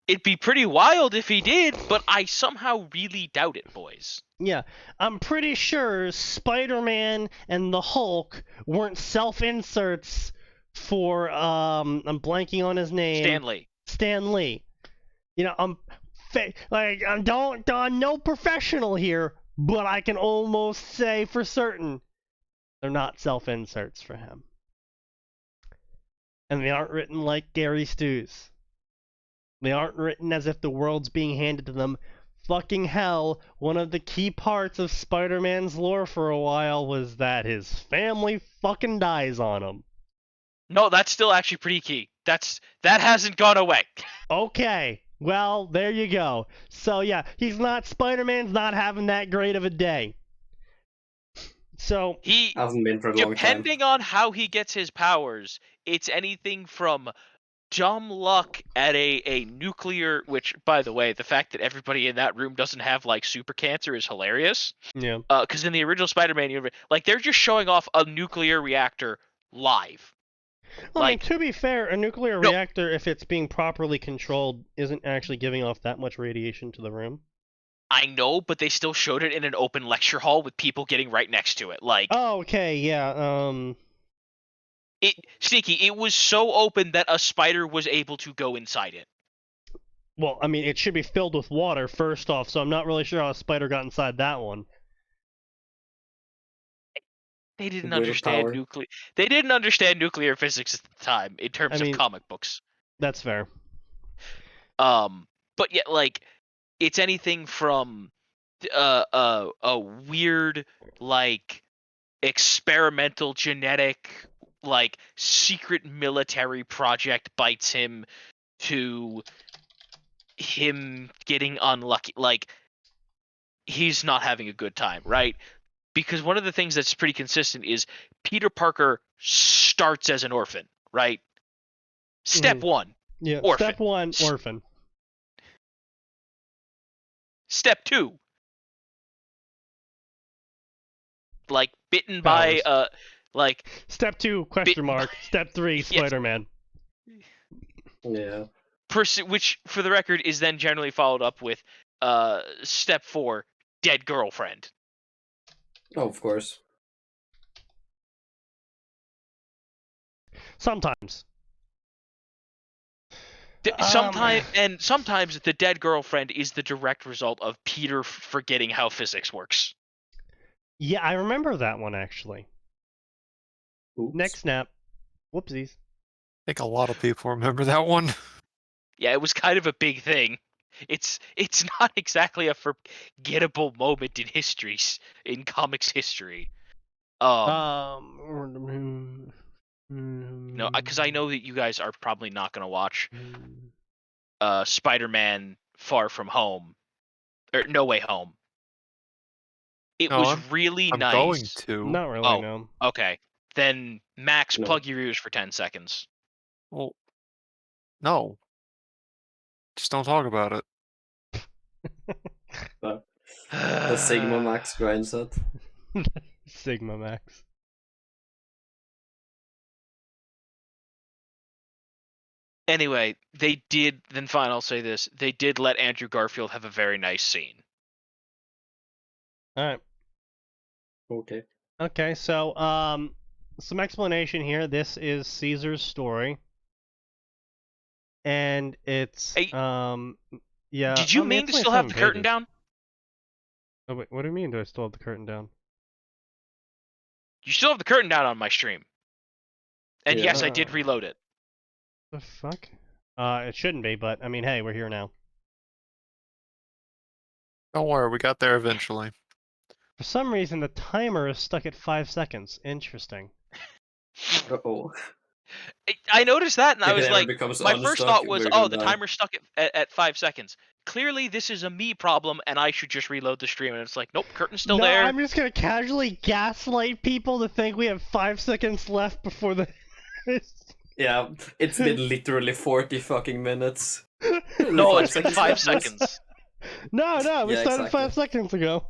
It'd be pretty wild if he did, but I somehow really doubt it, boys. Yeah, I'm pretty sure Spider-Man and the Hulk weren't self-inserts for, I'm blanking on his name. Stan Lee. I'm no professional here, but I can almost say for certain they're not self-inserts for him. And they aren't written like Gary Stu's. They aren't written as if the world's being handed to them. Fucking hell, one of the key parts of Spider-Man's lore for a while was that his family fucking dies on him. No, that's still actually pretty key. That hasn't gone away. Okay, well, there you go. So yeah, Spider-Man's not having that great of a day. So he hasn't been for a long time. Depending on how he gets his powers, it's anything from dumb luck at a nuclear, which, by the way, the fact that everybody in that room doesn't have like super cancer is hilarious. Yeah. Because in the original Spider-Man universe, like they're just showing off a nuclear reactor live. Well, I mean, Like, to be fair, a nuclear No. reactor, if it's being properly controlled, isn't actually giving off that much radiation to the room. I know, but they still showed it in an open lecture hall with people getting right next to it. Like, Oh, okay, yeah. Sneaky, it was so open that a spider was able to go inside it. Well, I mean, it should be filled with water first off, so I'm not really sure how a spider got inside that one. They didn't Willpower. understand nuclear. They didn't understand nuclear physics at the time in terms I mean- of comic books. That's fair. But yeah, like it's anything from a weird like experimental genetic like secret military project bites him to him getting unlucky. Like he's not having a good time, right? Because one of the things that's pretty consistent is Peter Parker starts as an orphan, right? Step one. Yeah. Orphan. Step 1, orphan. Step two. Like bitten by Powers. like Step 2, question mark. Step 3, Yes. Spider-Man. Yeah. which for the record is then generally followed up with step 4, dead girlfriend. Oh, of course. Sometimes. Sometimes the dead girlfriend is the direct result of Peter forgetting how physics works. Yeah, I remember that one, actually. Oops. Next snap. Whoopsies. I think a lot of people remember that one. Yeah, it was kind of a big thing. It's not exactly a forgettable moment in in comics history. No, because I know that you guys are probably not going to watch Spider-Man Far From Home or No Way Home. It No, was I'm- really I'm nice. going to. Not really, Oh. no. Okay, then Max, No. plug your ears for 10 seconds. Well, no. Just don't talk about it. The Sigma Max grind set. Sigma Max. Anyway, they did. Then fine, I'll say this: they did let Andrew Garfield have a very nice scene. Alright. Okay. Okay, so, some explanation here. This is Caesar's story. And it's, Hey, yeah. Did you I mean, mean it's to only still have the 7 curtain pages. down? Oh, wait, what do you mean do I still have the curtain down? You still have the curtain down on my stream. And Yeah. yes, I did reload it. The fuck? It shouldn't be, but, I mean, hey, we're here now. Don't worry, we got there eventually. For some reason, the timer is stuck at 5 seconds. Interesting. Uh-oh. I noticed that, and I If it was ever like, becomes my first unstuck, thought was, we're oh, gonna the die. timer's stuck at 5 seconds. Clearly, this is a me problem, and I should just reload the stream. And it's like, nope, curtain's still no, there. I'm just gonna casually gaslight people to think we have 5 seconds left before the... Yeah, it's been literally 40 fucking minutes. No, 5 it's been seconds 5 left, boys. seconds. No, we Yeah, started exactly. 5 seconds ago.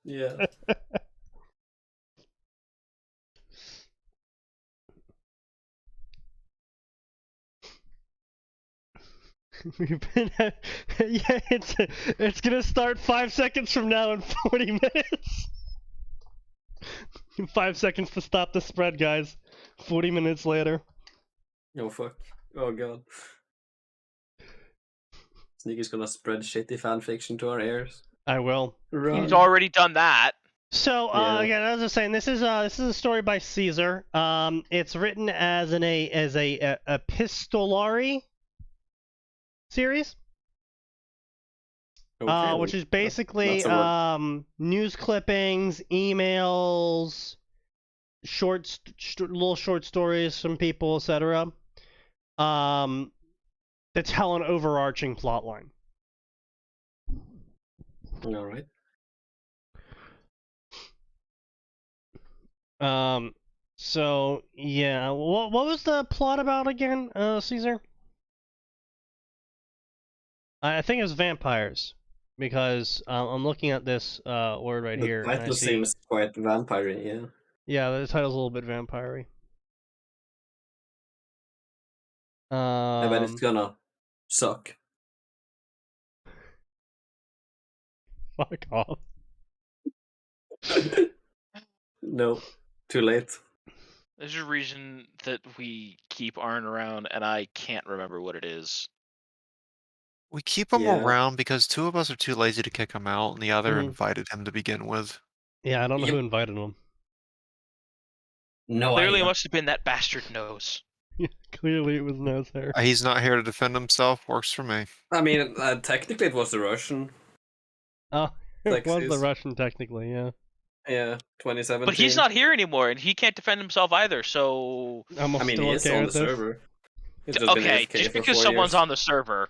Yeah. We've been at... Yeah, it's gonna start 5 seconds from now in 40 minutes. 5 seconds to stop the spread, guys. 40 minutes later. Oh fuck. Oh god. Sneaky's gonna spread shitty fanfiction to our ears. I will. Run. He's already done that. Yeah. So again, as I was saying, this is a story by Caesar. It's written as a epistolary series, Okay, which is basically that's a word. news clippings, emails, little short stories from people, etc. That tell an overarching plot line. Alright. So yeah, what was the plot about again, Caesar? I think it was vampires, because I'm looking at this word right The here, and I title see. seems quite vampire, yeah. Yeah, the title's a little bit vampire-y. I bet it's Um, gonna suck. fuck off. No, too late. There's a reason that we keep Arn around, and I can't remember what it is. We keep him Yeah. around because two of us are too lazy to kick him out, and the other Mhm. invited him to begin with. Yeah, I don't know who Yep. invited him. No Clearly, it idea. must have been that bastard Nose. Clearly, it was Nose Hair. He's not here to defend himself. Works for me. I mean, technically it was the Russian. Oh, it was the Texas. Russian, technically, yeah. Yeah, 2017. But he's not here anymore, and he can't defend himself either. So I'm I mean, still he is okay on the with this. server. He's just been okay, AFK just for because 4 someone's years. on the server.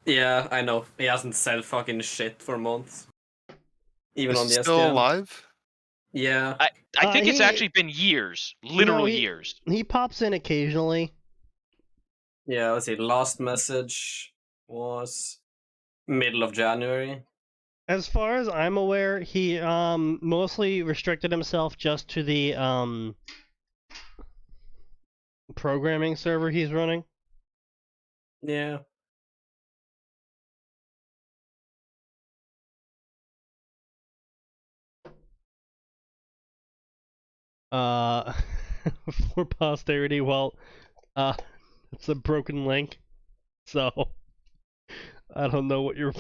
Yeah, I know. He hasn't said fucking shit for months. Even Is on he the still SDM. alive? Yeah. I think it's he- actually been years, literal he- years. He pops in occasionally. Yeah, let's see. Last message was middle of January. As far as I'm aware, he mostly restricted himself just to the programming server he's running. Yeah. For posterity, well, it's a broken link, so I don't know what you're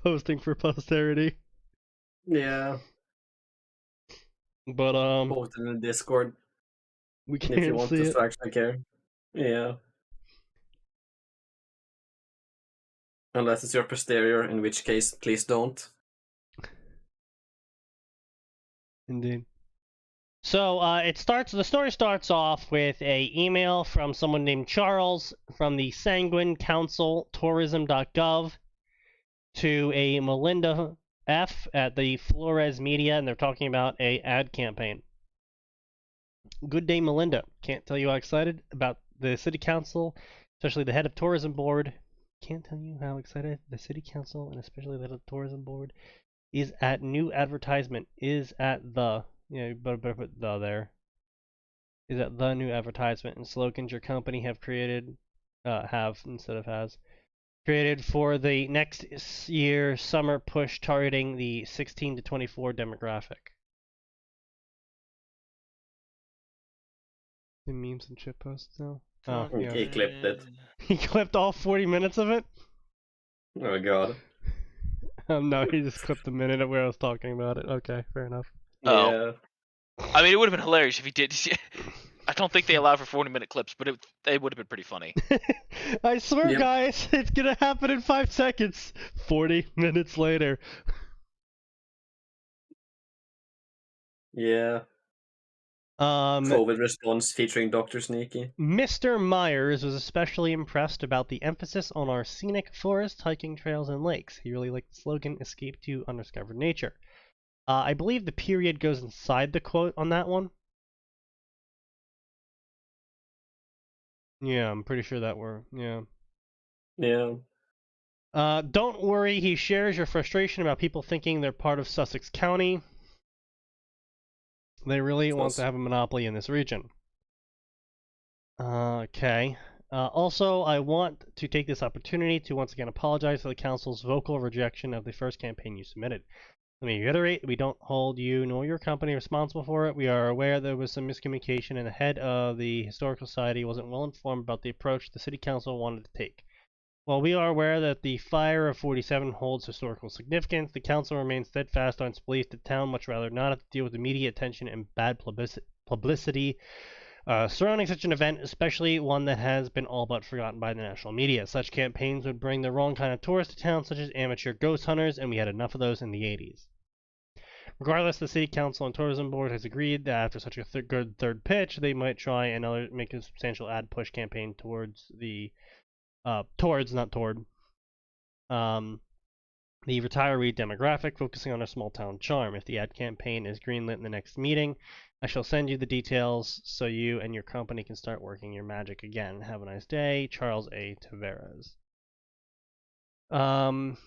posting for posterity, Yeah. but Post it in the Discord we if you can't want see us it. to actually care. Yeah. Unless it's your posterior, in which case, please don't. Indeed. So the story starts off with a email from someone named Charles from the Sanguine Council Tourism.gov to a Melinda F at the Flores Media, and they're talking about a ad campaign. Good day, Melinda. Can't tell you how excited about the city council, especially the head of tourism board. Can't tell you how excited the city council and especially the head of the tourism board is at new advertisement. Is at the better put the there. Is at the new advertisement and slogans your company have created, have instead of has created for the next year summer push targeting the 16 to 24 demographic. The memes and shit posts now. Oh, yeah. He clipped it. He clipped all 40 minutes of it? Oh god. No, he just clipped the minute of where I was talking about it. Okay, fair enough. Oh. Yeah. I mean, it would have been hilarious if he did. I don't think they allow for 40-minute clips, but it would have been pretty funny. I swear, Yep. guys, it's gonna happen in 5 seconds. 40 minutes later. Yeah. COVID response featuring Dr. Sneaky. Mr. Myers was especially impressed about the emphasis on our scenic forests, hiking trails, and lakes. He really liked the slogan, Escape to Undiscovered Nature. I believe the period goes inside the quote on that one. Yeah, I'm pretty sure that yeah. Yeah. Don't worry, he shares your frustration about people thinking they're part of Sussex County. They really want to have a monopoly in this region. Okay. Also, I want to take this opportunity to once again apologize for the council's vocal rejection of the first campaign you submitted. Let me reiterate, we don't hold you nor your company responsible for it. We are aware there was some miscommunication and the head of the Historical Society wasn't well informed about the approach the City Council wanted to take. While we are aware that the fire of 47 holds historical significance, the Council remains steadfast on its belief that the town much rather not have to deal with the media attention and bad publicity surrounding such an event, especially one that has been all but forgotten by the national media. Such campaigns would bring the wrong kind of tourists to town, such as amateur ghost hunters, and we had enough of those in the 80s. Regardless, the City Council and Tourism Board has agreed that after such a good third pitch, they might try and make a substantial ad push campaign towards the not toward the retiree demographic, focusing on a small town charm. If the ad campaign is greenlit in the next meeting, I shall send you the details so you and your company can start working your magic again. Have a nice day, Charles A. Tavares. Then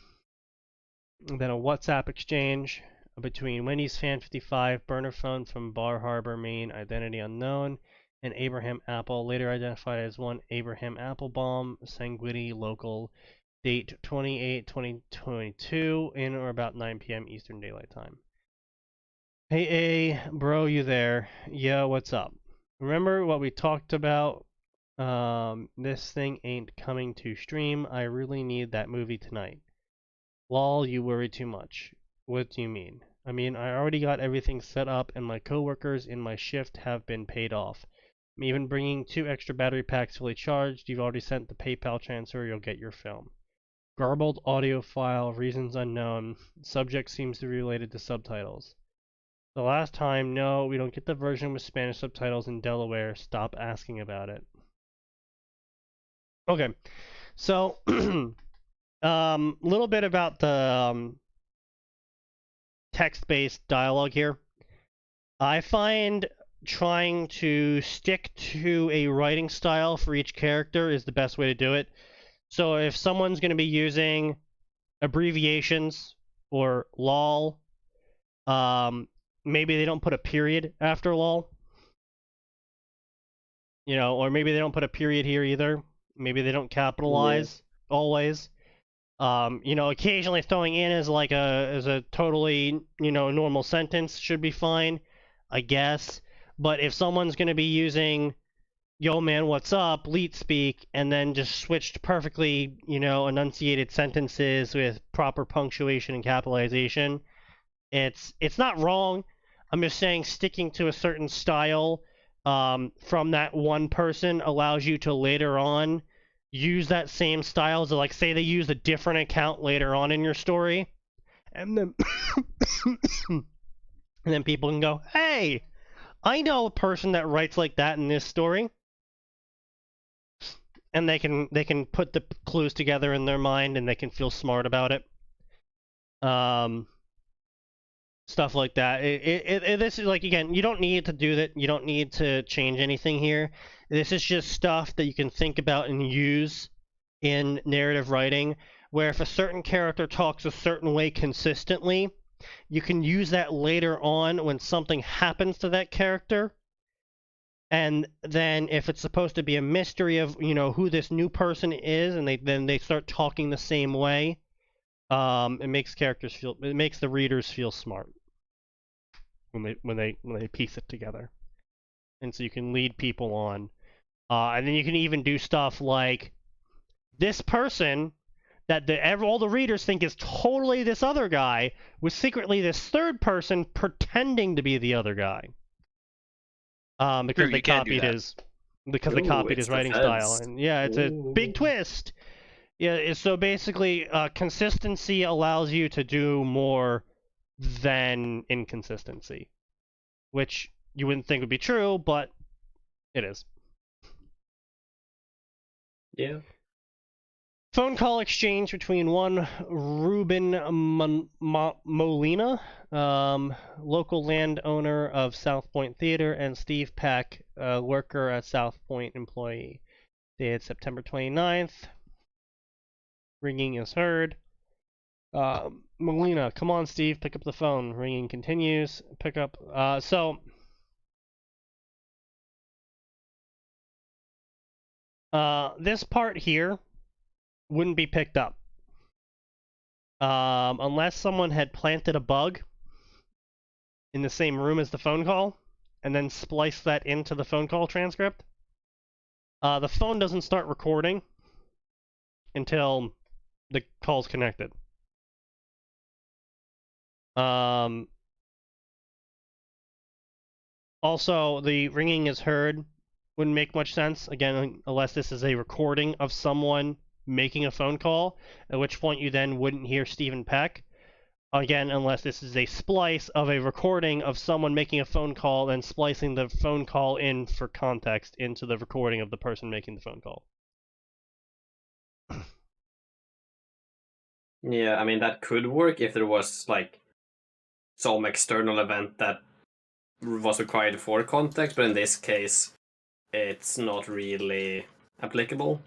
a WhatsApp exchange between Wendy's Fan 55, burner phone from Bar Harbor, Maine, identity unknown, and Abraham Apple, later identified as one Abraham Applebaum, Sanguini, local, date 28/2022, in or about 9 p.m. Eastern Daylight Time. Hey, bro, you there? Yo, what's up? Remember what we talked about? This thing ain't coming to stream. I really need that movie tonight. Lol, you worry too much. What do you mean? I mean, I already got everything set up and my coworkers in my shift have been paid off. I'm even bringing 2 extra battery packs fully charged. You've already sent the PayPal transfer, you'll get your film. Garbled audio file, reasons unknown. Subject seems to be related to subtitles. The last time, no, we don't get the version with Spanish subtitles in Delaware. Stop asking about it. Okay, so little bit about the text-based dialogue here. I find trying to stick to a writing style for each character is the best way to do it. So if someone's going to be using abbreviations or lol, maybe they don't put a period after lol. You know, or maybe they don't put a period here either. Maybe they don't capitalize always. You know, occasionally throwing in as like a totally, you know, normal sentence should be fine, I guess. But if someone's going to be using yo man, what's up, leet speak, and then just switched perfectly, you know, enunciated sentences with proper punctuation and capitalization, it's not wrong. I'm just saying sticking to a certain style from that one person allows you to later on use that same style. So like say they use a different account later on in your story, and then and then people can go, hey, I know a person that writes like that in this story. And they can put the clues together in their mind and they can feel smart about it. Stuff like that. This is like, again, you don't need to do that. You don't need to change anything here. This is just stuff that you can think about and use in narrative writing, where if a certain character talks a certain way consistently, you can use that later on when something happens to that character. And then if it's supposed to be a mystery of, you know, who this new person is, and then they start talking the same way, it makes the readers feel smart when they piece it together. And so you can lead people on. And then you can even do stuff like this person that all the readers think is totally this other guy was secretly this third person pretending to be the other guy. Because they copied his writing style, and yeah, it's a big twist. Yeah, so basically, consistency allows you to do more than inconsistency, which you wouldn't think would be true, but it is. Yeah. Phone call exchange between one Ruben Molina, local landowner of South Point Theater, and Steve Peck, worker at South Point employee. Dated September 29th. Ringing is heard. Molina, come on, Steve, pick up the phone. Ringing continues. Pick up. This part here wouldn't be picked up unless someone had planted a bug in the same room as the phone call and then spliced that into the phone call transcript. The phone doesn't start recording until the call's connected. Also, the ringing is heard wouldn't make much sense, again, unless this is a recording of someone making a phone call, at which point you then wouldn't hear Stephen Peck. Again, unless this is a splice of a recording of someone making a phone call, then splicing the phone call in for context into the recording of the person making the phone call. Yeah, I mean, that could work if there was, like, some external event that was required for context, but in this case, it's not really applicable.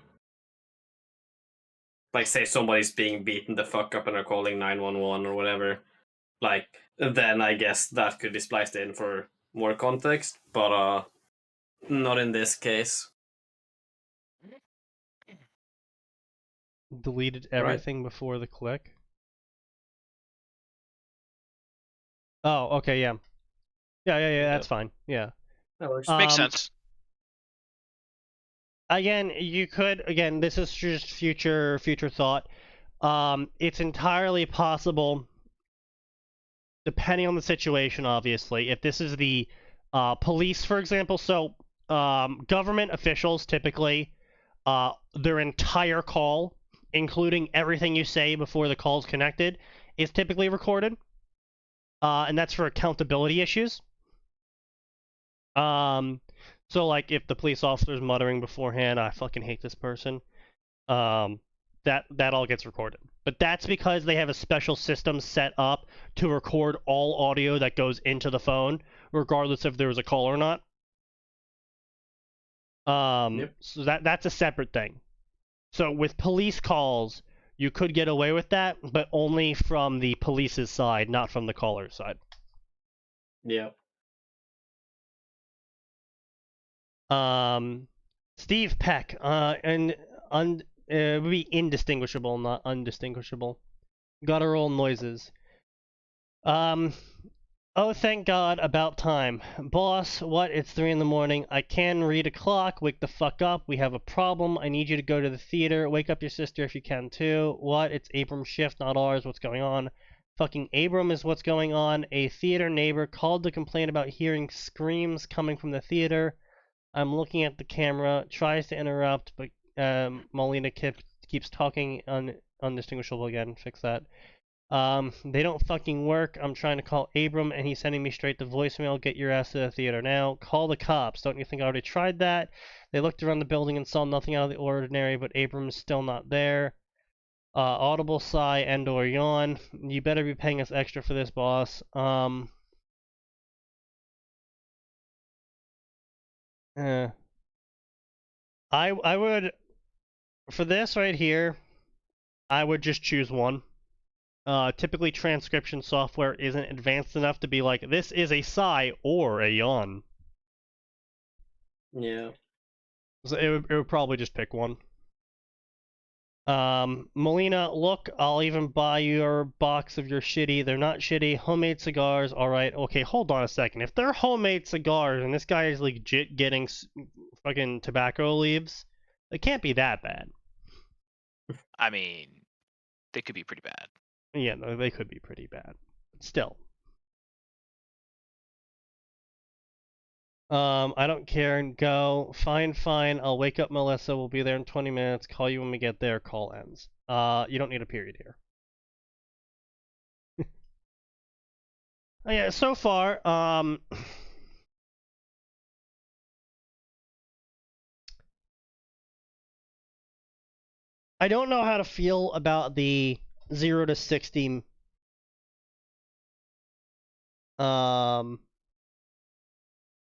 Like, say somebody's being beaten the fuck up and are calling 911 or whatever, like, then I guess that could be spliced in for more context, but not in this case. Deleted everything before the click. Oh, okay, yeah. Yeah, that's fine. Yeah. That works. Makes sense. Again, you could, again, this is just future thought. It's entirely possible, depending on the situation, obviously. If this is the police, for example, so government officials typically, their entire call, including everything you say before the call's connected, is typically recorded. And that's for accountability issues. So like if the police officer's muttering beforehand, I fucking hate this person, that all gets recorded. But that's because they have a special system set up to record all audio that goes into the phone, regardless if there was a call or not. So that's a separate thing. So with police calls, you could get away with that, but only from the police's side, not from the caller's side. Yeah. Steve Peck, and it would be indistinguishable, not undistinguishable. Guttural noises. Oh, thank God, about time. Boss, what? It's 3 in the morning. I can read a clock. Wake the fuck up. We have a problem. I need you to go to the theater. Wake up your sister if you can, too. What? It's Abram's shift, not ours. What's going on? Fucking Abram is what's going on. A theater neighbor called to complain about hearing screams coming from the theater. I'm looking at the camera, tries to interrupt, but Molina keeps talking undistinguishable again. Fix that. They don't fucking work. I'm trying to call Abram, and he's sending me straight to voicemail. Get your ass to the theater now. Call the cops. Don't you think I already tried that? They looked around the building and saw nothing out of the ordinary, but Abram's still not there. Audible sigh and or yawn. You better be paying us extra for this, boss. I would, for this right here, I would just choose one. Typically transcription software isn't advanced enough to be like, this is a sigh or a yawn. Yeah. So it would probably just pick one. Molina, look, I'll even buy your box of your shitty, they're not shitty, homemade cigars, alright, okay, hold on a second. If they're homemade cigars and this guy is legit getting fucking tobacco leaves, it can't be that bad. I mean, they could be pretty bad. Yeah, no, they could be pretty bad. But still. I don't care, go. Fine, I'll wake up Melissa, we'll be there in 20 minutes, call you when we get there, call ends. You don't need a period here. Oh, yeah, so far, I don't know how to feel about the 0 to 60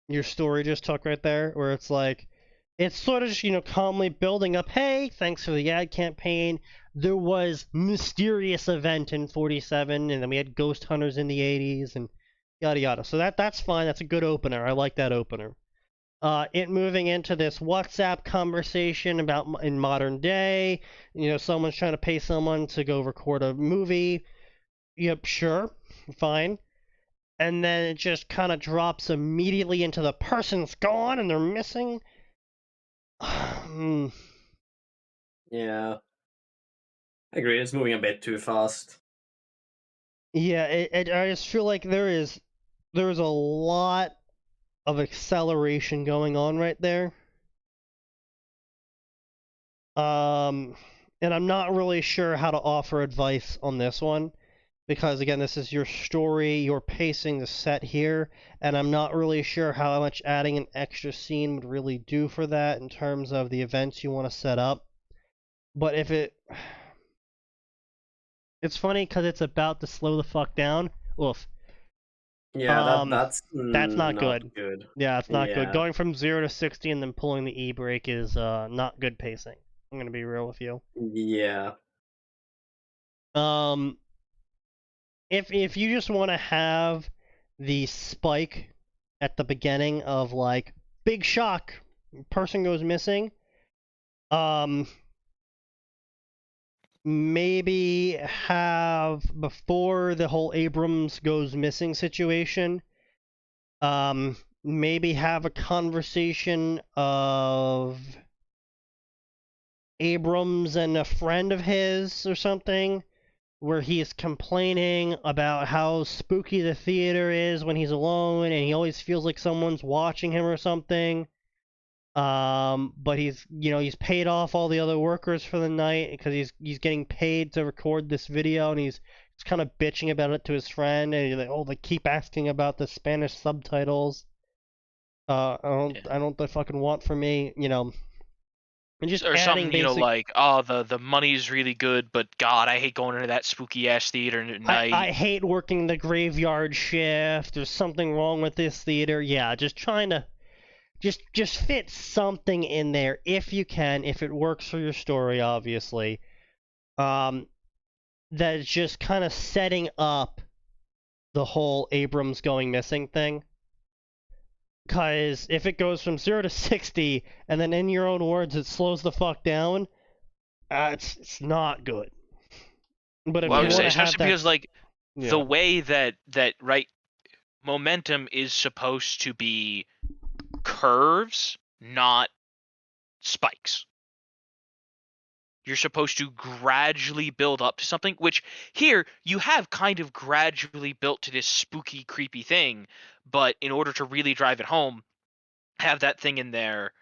your story just took right there, where it's like, it's sort of just, calmly building up, hey, thanks for the ad campaign, there was mysterious event in 47, and then we had ghost hunters in the 80s, and yada yada. So that's fine, that's a good opener, I like that opener. It moving into this WhatsApp conversation about in modern day, someone's trying to pay someone to go record a movie. Yep, sure, fine. And then it just kind of drops immediately into the person's gone and they're missing. Yeah. I agree, it's moving a bit too fast. Yeah, I just feel like there is a lot of acceleration going on right there. And I'm not really sure how to offer advice on this one. Because, again, this is your story, you're pacing the set here, and I'm not really sure how much adding an extra scene would really do for that in terms of the events you want to set up. But if it's funny because it's about to slow the fuck down. Oof. Yeah, that's not good. Yeah, it's not good. Yeah. Going from 0 to 60 and then pulling the e-brake is not good pacing. I'm gonna be real with you. Yeah. If you just want to have the spike at the beginning of like big shock, person goes missing, maybe have before the whole Abrams goes missing situation, maybe have a conversation of Abrams and a friend of his or something, where he's complaining about how spooky the theater is when he's alone and he always feels like someone's watching him or something. But he's paid off all the other workers for the night because he's getting paid to record this video, and he's kind of bitching about it to his friend, and he's like, oh, they keep asking about the Spanish subtitles. I don't they fucking want for me, and just or adding something, basic... like, oh, the money's really good, but God, I hate going into that spooky ass theater at night. I hate working the graveyard shift. There's something wrong with this theater. Yeah, just trying to just fit something in there if you can, if it works for your story, obviously. That is just kind of setting up the whole Abrams going missing thing. Because if it goes from 0 to 60, and then in your own words it slows the fuck down, it's not good. But if Well, I you would want say, to have especially that... because, like, Yeah. the way that right, momentum is supposed to be curves, not spikes. You're supposed to gradually build up to something, which here you have kind of gradually built to this spooky, creepy thing, but in order to really drive it home, have that thing in there.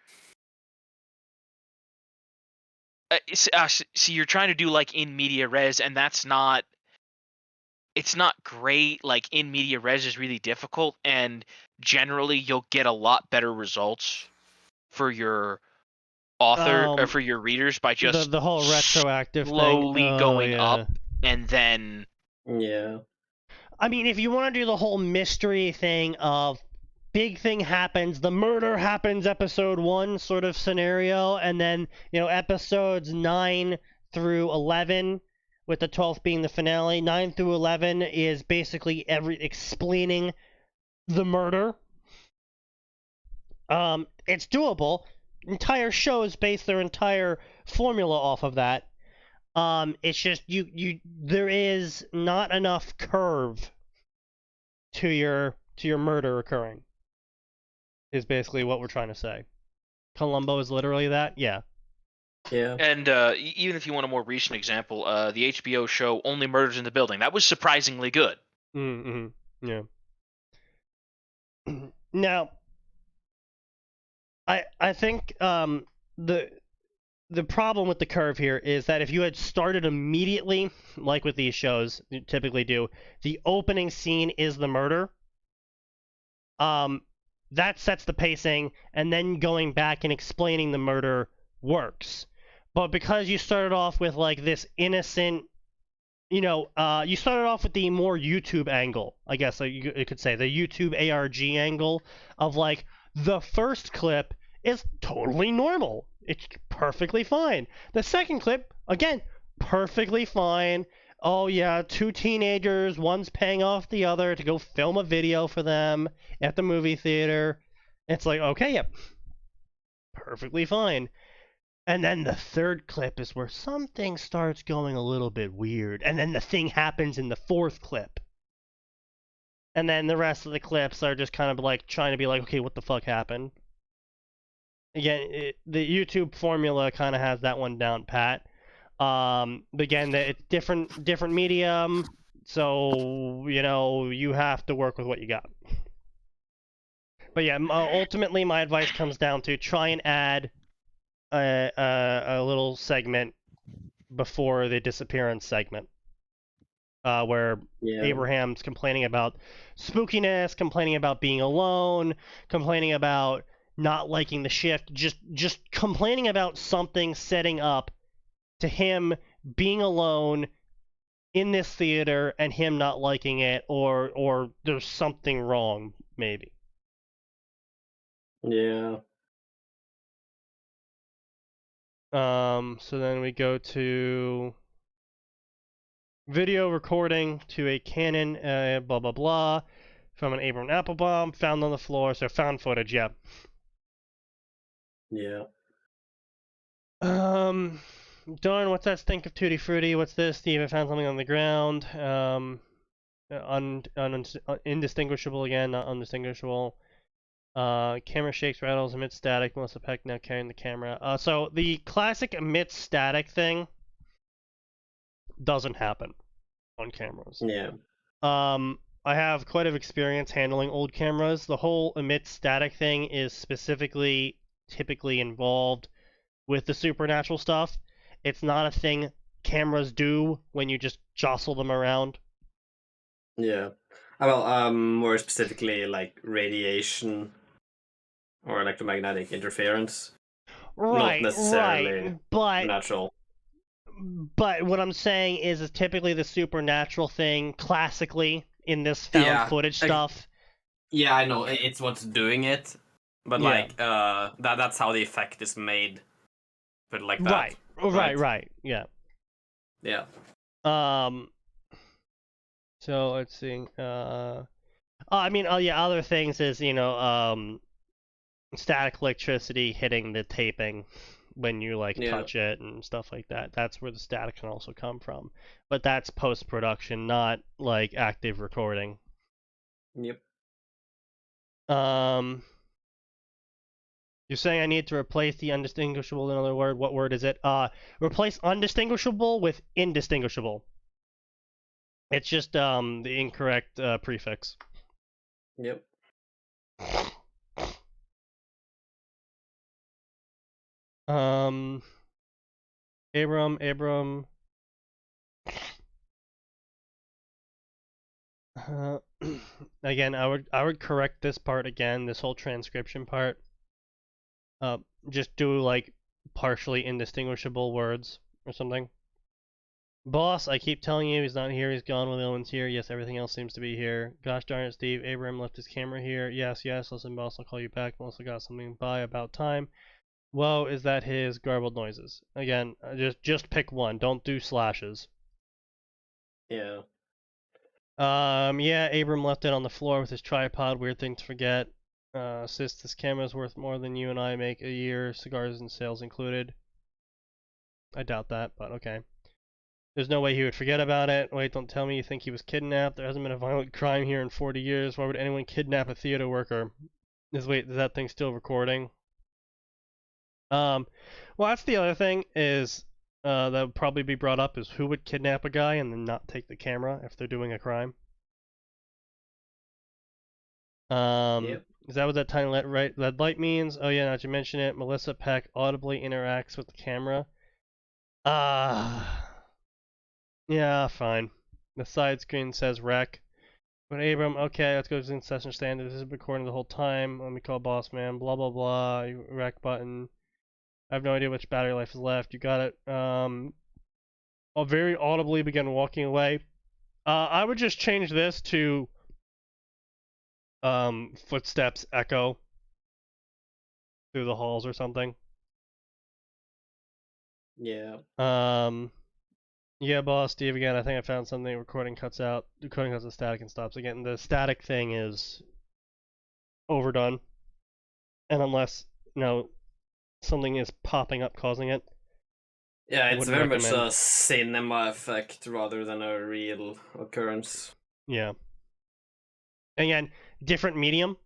See, you're trying to do like in media res, and it's not great. Like in media res is really difficult, and generally you'll get a lot better results for your author or for your readers by just the whole retroactive slowly thing. going up and then Yeah. I mean, if you want to do the whole mystery thing of big thing happens, the murder happens episode 1 sort of scenario, and then, episodes 9 through 11, with the 12th being the finale, 9 through 11 is basically explaining the murder. It's doable. Entire shows base their entire formula off of that. It's just there is not enough curve to your murder occurring, is basically what we're trying to say. Columbo is literally that, yeah. Yeah. And even if you want a more recent example, the HBO show Only Murders in the Building, that was surprisingly good. Mm-hmm. Yeah. Now, I think the problem with the curve here is that if you had started immediately, like with these shows you typically do, the opening scene is the murder, that sets the pacing, and then going back and explaining the murder works. But because you started off with like this innocent, you started off with the more YouTube angle, I guess you could say, the YouTube ARG angle of like, the first clip is totally normal. It's perfectly fine. The second clip, again, perfectly fine. Oh yeah, 2 teenagers, one's paying off the other to go film a video for them at the movie theater. It's like, okay, yep, perfectly fine. And then the third clip is where something starts going a little bit weird, and then the thing happens in the fourth clip. And then the rest of the clips are just kind of like trying to be like, okay, what the fuck happened? Again, the YouTube formula kind of has that one down pat. But again, it's different medium, so you have to work with what you got. But yeah, ultimately my advice comes down to try and add a little segment before the disappearance segment, where Abraham's complaining about spookiness, complaining about being alone, complaining about not liking the shift, just complaining about something setting up to him being alone in this theater and him not liking it, or there's something wrong, maybe. Yeah. So then we go to video recording to a Canon, blah blah blah, from an Abram Applebaum found on the floor. So found footage, yeah. Yeah. Darn, what's that stink of Tutti Frutti? What's this? Steve, I found something on the ground. Indistinguishable again, not undistinguishable. Camera shakes, rattles, emits static. Melissa Peck now carrying the camera. So the classic emits static thing doesn't happen on cameras. Yeah. I have quite of experience handling old cameras. The whole emit static thing is specifically typically involved with the supernatural stuff. It's not a thing cameras do when you just jostle them around. Yeah. Well, more specifically, like radiation or electromagnetic interference. Right, Not necessarily right, but natural. But what I'm saying is typically the supernatural thing, classically in this found footage stuff. Yeah, I know it's what's doing it, but Yeah. like that's how the effect is made. But like that. Right. Yeah. Yeah. So let's see. I mean, other things is static electricity hitting the taping when you touch it and stuff like that. That's where the static can also come from. But that's post-production, not like active recording. Yep. You're saying I need to replace the undistinguishable in another word. What word is it? Replace undistinguishable with indistinguishable. It's just the incorrect prefix. Yep. Abram. Again, I would correct this part again, this whole transcription part. Just do like partially indistinguishable words or something. Boss, I keep telling you he's not here, he's gone when no one's here. Yes, everything else seems to be here. Gosh darn it, Steve. Abram left his camera here. Yes. Listen, boss, I'll call you back. Melissa got something by about time. Whoa, is that his garbled noises? Again, just pick one. Don't do slashes. Yeah. Yeah, Abram left it on the floor with his tripod. Weird thing to forget. Sis, this camera is worth more than you and I make a year, cigars and sales included. I doubt that, but okay. There's no way he would forget about it. Wait, don't tell me you think he was kidnapped. There hasn't been a violent crime here in 40 years. Why would anyone kidnap a theater worker? Is that thing still recording? Well, that's the other thing is that would probably be brought up is who would kidnap a guy and then not take the camera if they're doing a crime. Yep. Is that what that tiny red light means? Oh yeah, now that you mention it, Melissa Peck audibly interacts with the camera. Yeah, fine. The side screen says rec. But Abram, okay, let's go to the session standard. This is recording the whole time. Let me call boss man. Blah blah blah. Rec button. I have no idea which battery life is left. You got it. I'll very audibly begin walking away. I would just change this to footsteps echo through the halls or something. Yeah. Yeah, boss, Steve, again, I think I found something. Recording cuts out. Recording cuts the static and stops again. The static thing is overdone. And unless, something is popping up causing it. Yeah, it's very much recommend. a cinema effect rather than a real occurrence. Yeah. Again, different medium.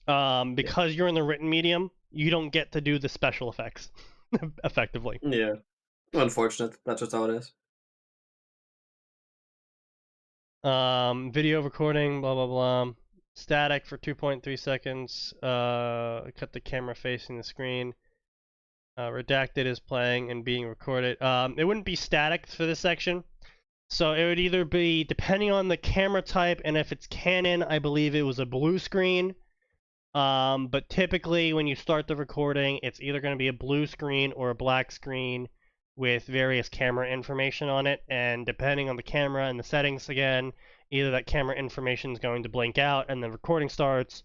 Because you're in the written medium, you don't get to do the special effects effectively. Yeah. Unfortunate. That's just how it is. Video recording, blah blah blah. Static for 2.3 seconds. Cut the camera facing the screen. Redacted is playing and being recorded. It wouldn't be static for this section. So it would either be, depending on the camera type, and if it's Canon, I believe it was a blue screen. But typically when you start the recording, it's either going to be a blue screen or a black screen with various camera information on it, and depending on the camera and the settings again, either that camera information is going to blink out and the recording starts,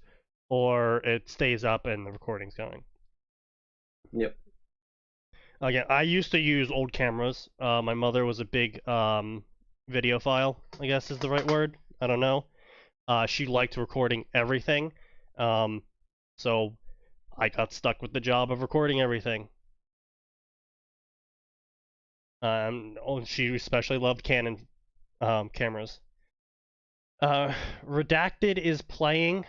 or it stays up and the recording's going. Yep. Again, I used to use old cameras. My mother was a big videophile, I guess is the right word. I don't know. She liked recording everything. So I got stuck with the job of recording everything. She especially loved Canon cameras. Redacted is playing.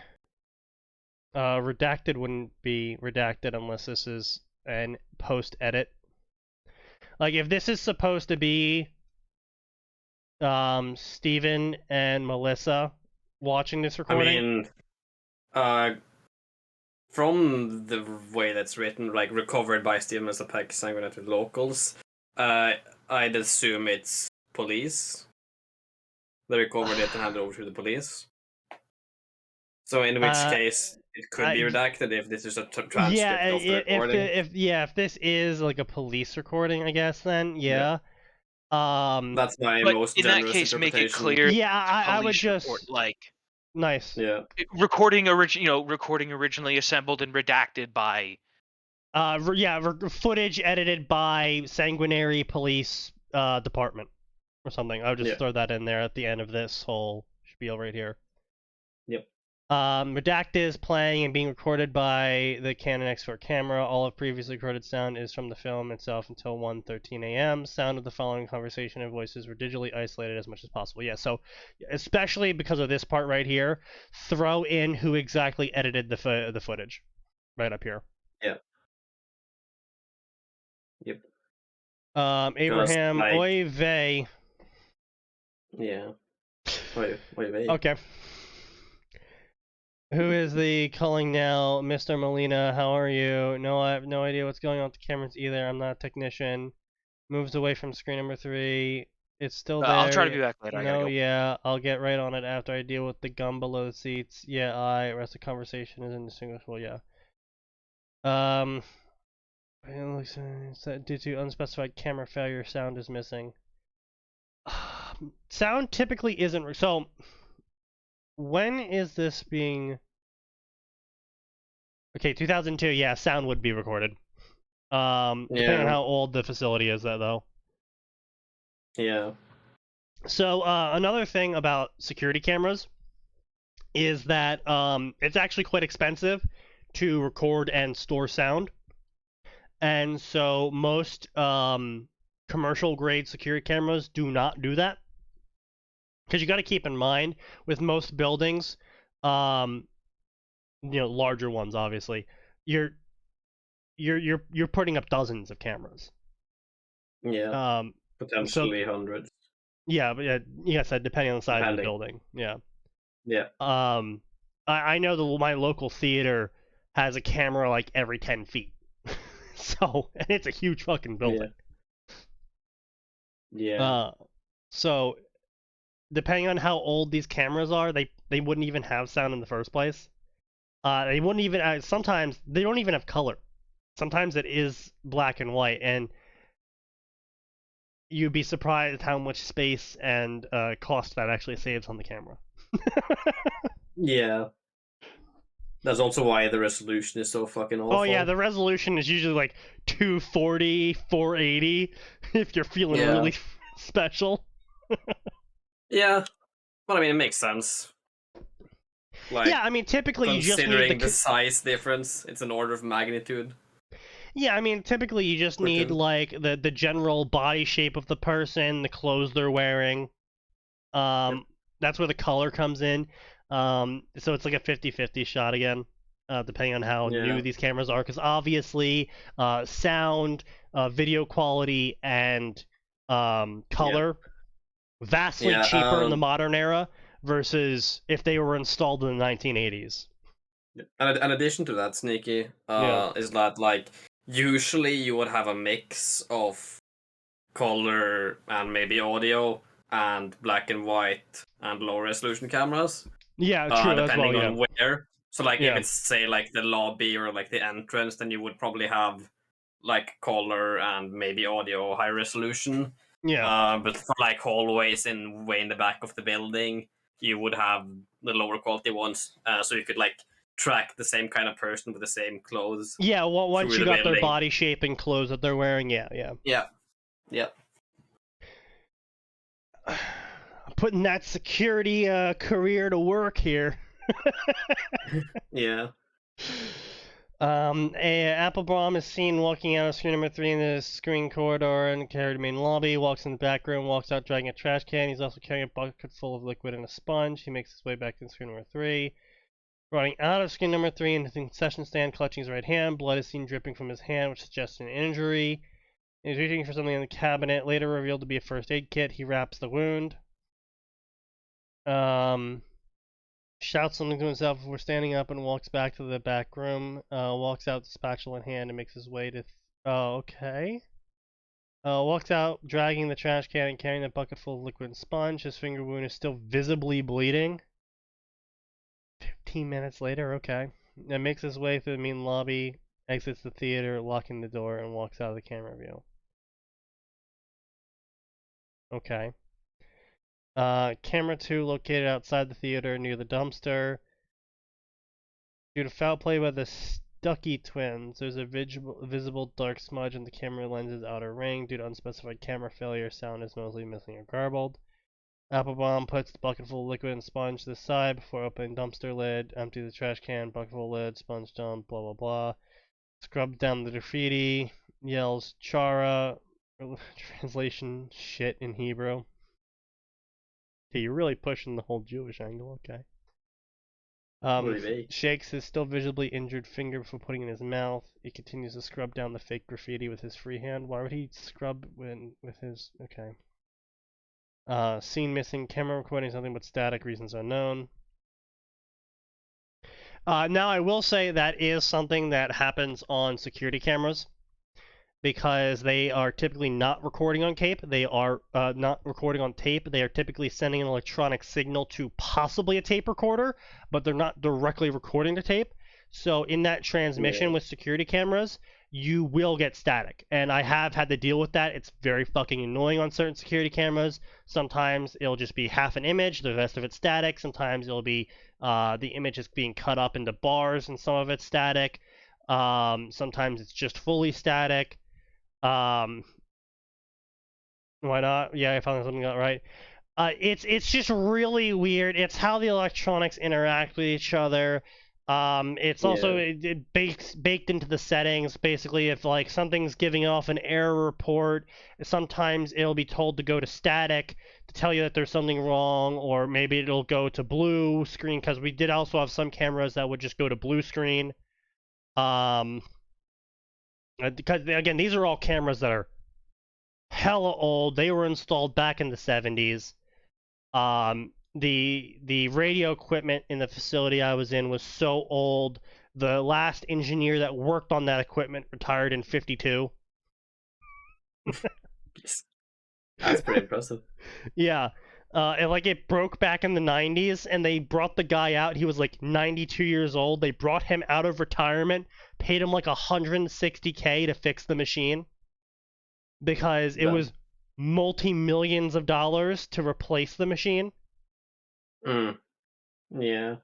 Redacted wouldn't be redacted unless this is an post-edit. Like, if this is supposed to be Steven and Melissa watching this recording... I mean, from the way that's written, like, recovered by Steven as a pack sanguinated locals, I'd assume it's police. They recovered it and handed it over to the police. So in which case, it could be redacted if this is a transcript of the recording. If this is like a police recording, I guess then yeah. That's my but most in that generous case, make it interpretation. clear. Yeah, I would police just report, like nice. Yeah. recording originally assembled and redacted by. Footage edited by Sanguinary Police Department or something. I would just throw that in there at the end of this whole spiel right here. Yep. Redacted is playing and being recorded by the Canon X4 camera. All of previously recorded sound is from the film itself until 1:13 a.m. Sound of the following conversation and voices were digitally isolated as much as possible. Yeah, so especially because of this part right here, throw in who exactly edited the footage right up here. Yeah. Yep. Abraham like... Oy vey. Yeah. Oy vey. Okay. Who is the calling now? Mr. Molina, how are you? No, I have no idea what's going on with the cameras either. I'm not a technician. Moves away from screen number 3. It's still there. I'll try to be back later. No, yeah, I'll get right on it after I deal with the gum below the seats. Yeah, rest of the conversation is indistinguishable, yeah. Due to unspecified camera failure, sound is missing. Sound typically isn't... So... When is this being... Okay, 2002, yeah, sound would be recorded. Depending on how old the facility is, though. Yeah. So, another thing about security cameras is that it's actually quite expensive to record and store sound. And so most commercial-grade security cameras do not do that. Because you got to keep in mind, with most buildings, larger ones, obviously, you're putting up dozens of cameras. Yeah. Potentially hundreds. Yeah, but yeah, said depending on the size of the building. Yeah. Yeah. I know my local theater has a camera like every 10 feet. So, and it's a huge fucking building. Yeah. So. Depending on how old these cameras are, they wouldn't even have sound in the first place. They wouldn't even... sometimes, they don't even have color. Sometimes it is black and white, and you'd be surprised how much space and cost that actually saves on the camera. Yeah. That's also why the resolution is so fucking awful. Oh yeah, the resolution is usually like 240, 480, if you're feeling really special. Yeah, but I mean, it makes sense. Like, yeah, I mean, typically you just need considering the size difference, it's an order of magnitude. Yeah, I mean, typically you just need like the general body shape of the person, the clothes they're wearing. That's where the color comes in. So it's like a 50-50 shot again, depending on how new these cameras are, because obviously sound, video quality, and color. Vastly cheaper in the modern era versus if they were installed in the 1980s. And in addition to that, Sneaky, is that like usually you would have a mix of color and maybe audio and black and white and low resolution cameras. Yeah, true. Depending as well, on where. So like if it's say like the lobby or like the entrance, then you would probably have like color and maybe audio high resolution. Yeah. But for like hallways way in the back of the building, you would have the lower quality ones, so you could like track the same kind of person with the same clothes. Yeah, well, once through you the got their building. body shape and clothes that they're wearing, yeah. Yeah. I'm putting that security career to work here. Yeah. Applebaum is seen walking out of screen number 3 in the screen corridor and carried to main lobby, walks in the back room, walks out dragging a trash can. He's also carrying a bucket full of liquid and a sponge. He makes his way back to screen number 3. Running out of screen number 3 into the concession stand, clutching his right hand. Blood is seen dripping from his hand, which suggests an injury. He's reaching for something in the cabinet, later revealed to be a first aid kit. He wraps the wound. Shouts something to himself before standing up and walks back to the back room. Walks out, the spatula in hand, and makes his way to. Okay. Walks out, dragging the trash can and carrying a bucket full of liquid and sponge. His finger wound is still visibly bleeding. 15 minutes later, okay. And makes his way through the main lobby, exits the theater, locking the door, and walks out of the camera view. Okay. Camera 2 located outside the theater near the dumpster. Due to foul play by the Stuckey twins, there's a visible dark smudge in the camera lens's outer ring. Due to unspecified camera failure, sound is mostly missing or garbled. Applebaum puts the bucket full of liquid and sponge to the side before opening dumpster lid. Empty the trash can, bucket full lid, sponge dump, blah blah blah. Scrubs down the graffiti, yells Chara, translation shit in Hebrew. Okay, you're really pushing the whole Jewish angle, okay. Shakes his still visibly injured finger before putting it in his mouth. He continues to scrub down the fake graffiti with his free hand. Why would he scrub with his... Okay. Scene missing, camera recording something but static, reasons unknown. Now, I will say that is something that happens on security cameras, because they are typically not recording on tape. They are not recording on tape. They are typically sending an electronic signal to possibly a tape recorder, but they're not directly recording the tape. So in that transmission with security cameras, you will get static. And I have had to deal with that. It's very fucking annoying on certain security cameras. Sometimes it'll just be half an image, the rest of it's static. Sometimes it'll be the image is being cut up into bars and some of it's static. Sometimes it's just fully static. Why not? Yeah, I found something out right. It's just really weird. It's how the electronics interact with each other. It's also it baked into the settings. Basically, if like something's giving off an error report, sometimes it'll be told to go to static to tell you that there's something wrong, or maybe it'll go to blue screen, because we did also have some cameras that would just go to blue screen. Because again, these are all cameras that are hella old. They were installed back in the 70s. The radio equipment in the facility I was in was so old. The last engineer that worked on that equipment retired in 52. That's pretty impressive. Yeah. And like it broke back in the 90s, and they brought the guy out. He was like 92 years old. They brought him out of retirement, paid him like $160K to fix the machine, because it was multi-millions of dollars to replace the machine. Yeah.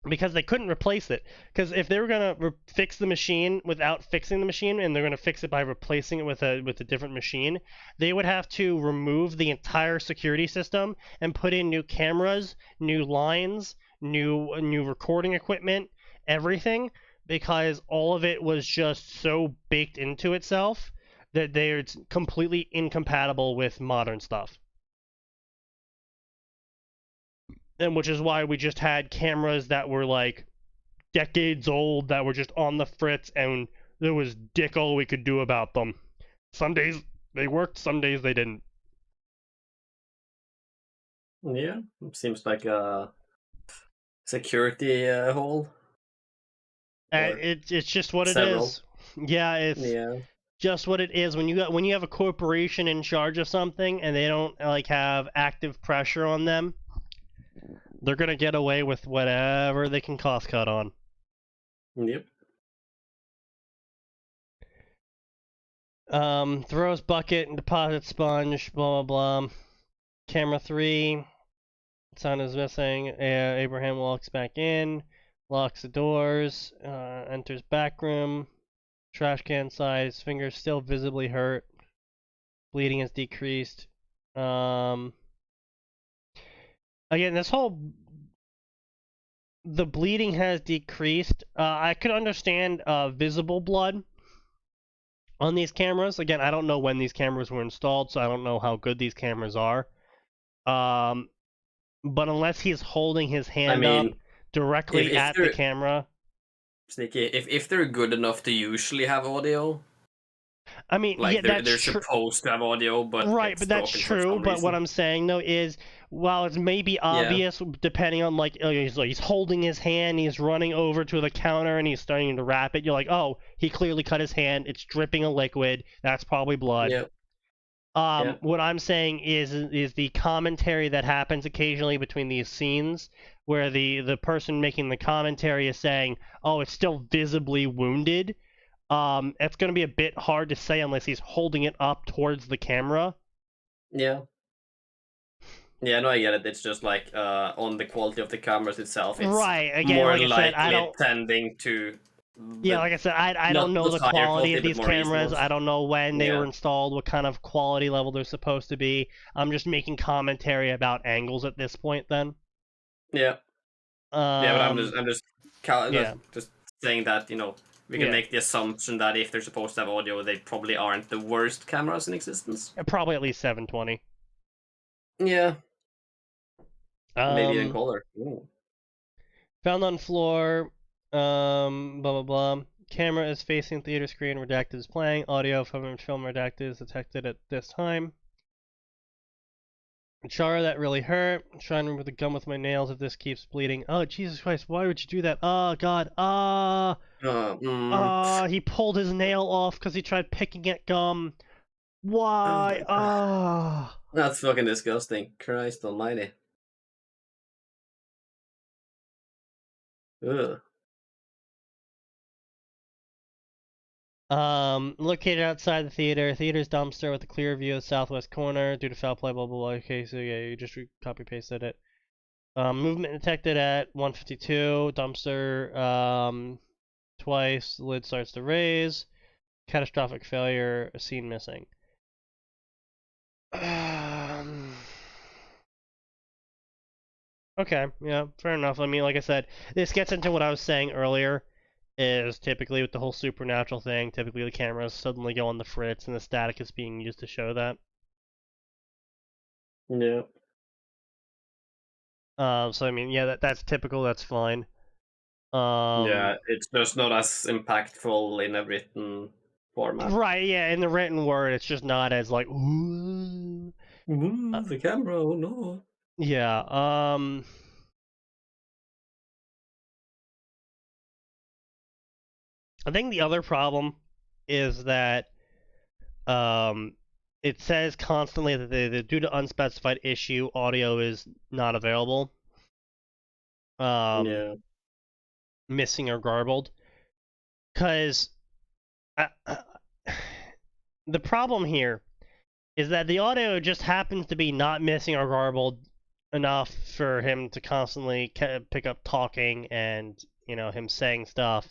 Because they couldn't replace it. Because if they were gonna fix the machine without fixing the machine, and they're gonna fix it by replacing it with a different machine, they would have to remove the entire security system and put in new cameras, new lines, new recording equipment, everything, because all of it was just so baked into itself that they're completely incompatible with modern stuff. And which is why we just had cameras that were like decades old that were just on the fritz, and there was dick all we could do about them. Some days they worked, some days they didn't. Yeah, seems like a security hole. It's just what several. it is. Yeah, it's just what it is. When you have a corporation in charge of something and they don't like have active pressure on them, they're gonna get away with whatever they can cost cut on. Yep. Throws bucket and deposits sponge, blah blah blah. Camera 3, sound is missing. Abraham walks back in, locks the doors, enters back room, trash can size, fingers still visibly hurt, bleeding has decreased. Again, the bleeding has decreased. I could understand visible blood on these cameras. Again, I don't know when these cameras were installed, so I don't know how good these cameras are. But unless he's holding his hand up directly at the camera. Sneaky, if they're good enough to usually have audio. I mean, like, yeah, they're supposed to have audio, but right, but that's true. But what I'm saying though is, while it's maybe obvious, depending on like he's holding his hand, he's running over to the counter, and he's starting to wrap it. You're like, oh, he clearly cut his hand. It's dripping a liquid. That's probably blood. Yep. What I'm saying is the commentary that happens occasionally between these scenes, where the person making the commentary is saying, oh, it's still visibly wounded. It's going to be a bit hard to say unless he's holding it up towards the camera. Yeah. Yeah, no, I get it. It's just like on the quality of the cameras itself. It's right. Again, more like I said, I don't tending to. Yeah, like I said, I don't know the quality of these cameras. I don't know when they were installed, what kind of quality level they're supposed to be. I'm just making commentary about angles at this point. Then. Yeah. Yeah, but I'm just saying that we can make the assumption that if they're supposed to have audio, they probably aren't the worst cameras in existence. Probably at least 720. Yeah. Maybe even color. Ooh. Found on floor. Blah blah blah. Camera is facing theater screen. Redacted is playing. Audio from film redacted is detected at this time. Chara, that really hurt. I'm trying to remove the gum with my nails if this keeps bleeding. Oh, Jesus Christ, why would you do that? Oh, God. He pulled his nail off because he tried picking at gum. Why? That's fucking disgusting. Christ almighty. Ugh. Located outside the theater. Theater's dumpster with a clear view of the southwest corner. Due to foul play, blah, blah, blah. Okay, so yeah, you just copy-pasted it. Movement detected at 152. Dumpster, twice. The lid starts to raise. Catastrophic failure. A scene missing. Okay, yeah, fair enough. I mean, like I said, this gets into what I was saying earlier. Is typically with the whole supernatural thing, typically the cameras suddenly go on the fritz and the static is being used to show that. Yeah. So I mean, yeah, that's typical. That's fine. Yeah, it's just not as impactful in a written format. Right. Yeah, in the written word, it's just not as like ooh. The camera. Oh no. Yeah. I think the other problem is that it says constantly that due to unspecified issue, audio is not available. Missing or garbled. Because the problem here is that the audio just happens to be not missing or garbled enough for him to constantly pick up talking and, him saying stuff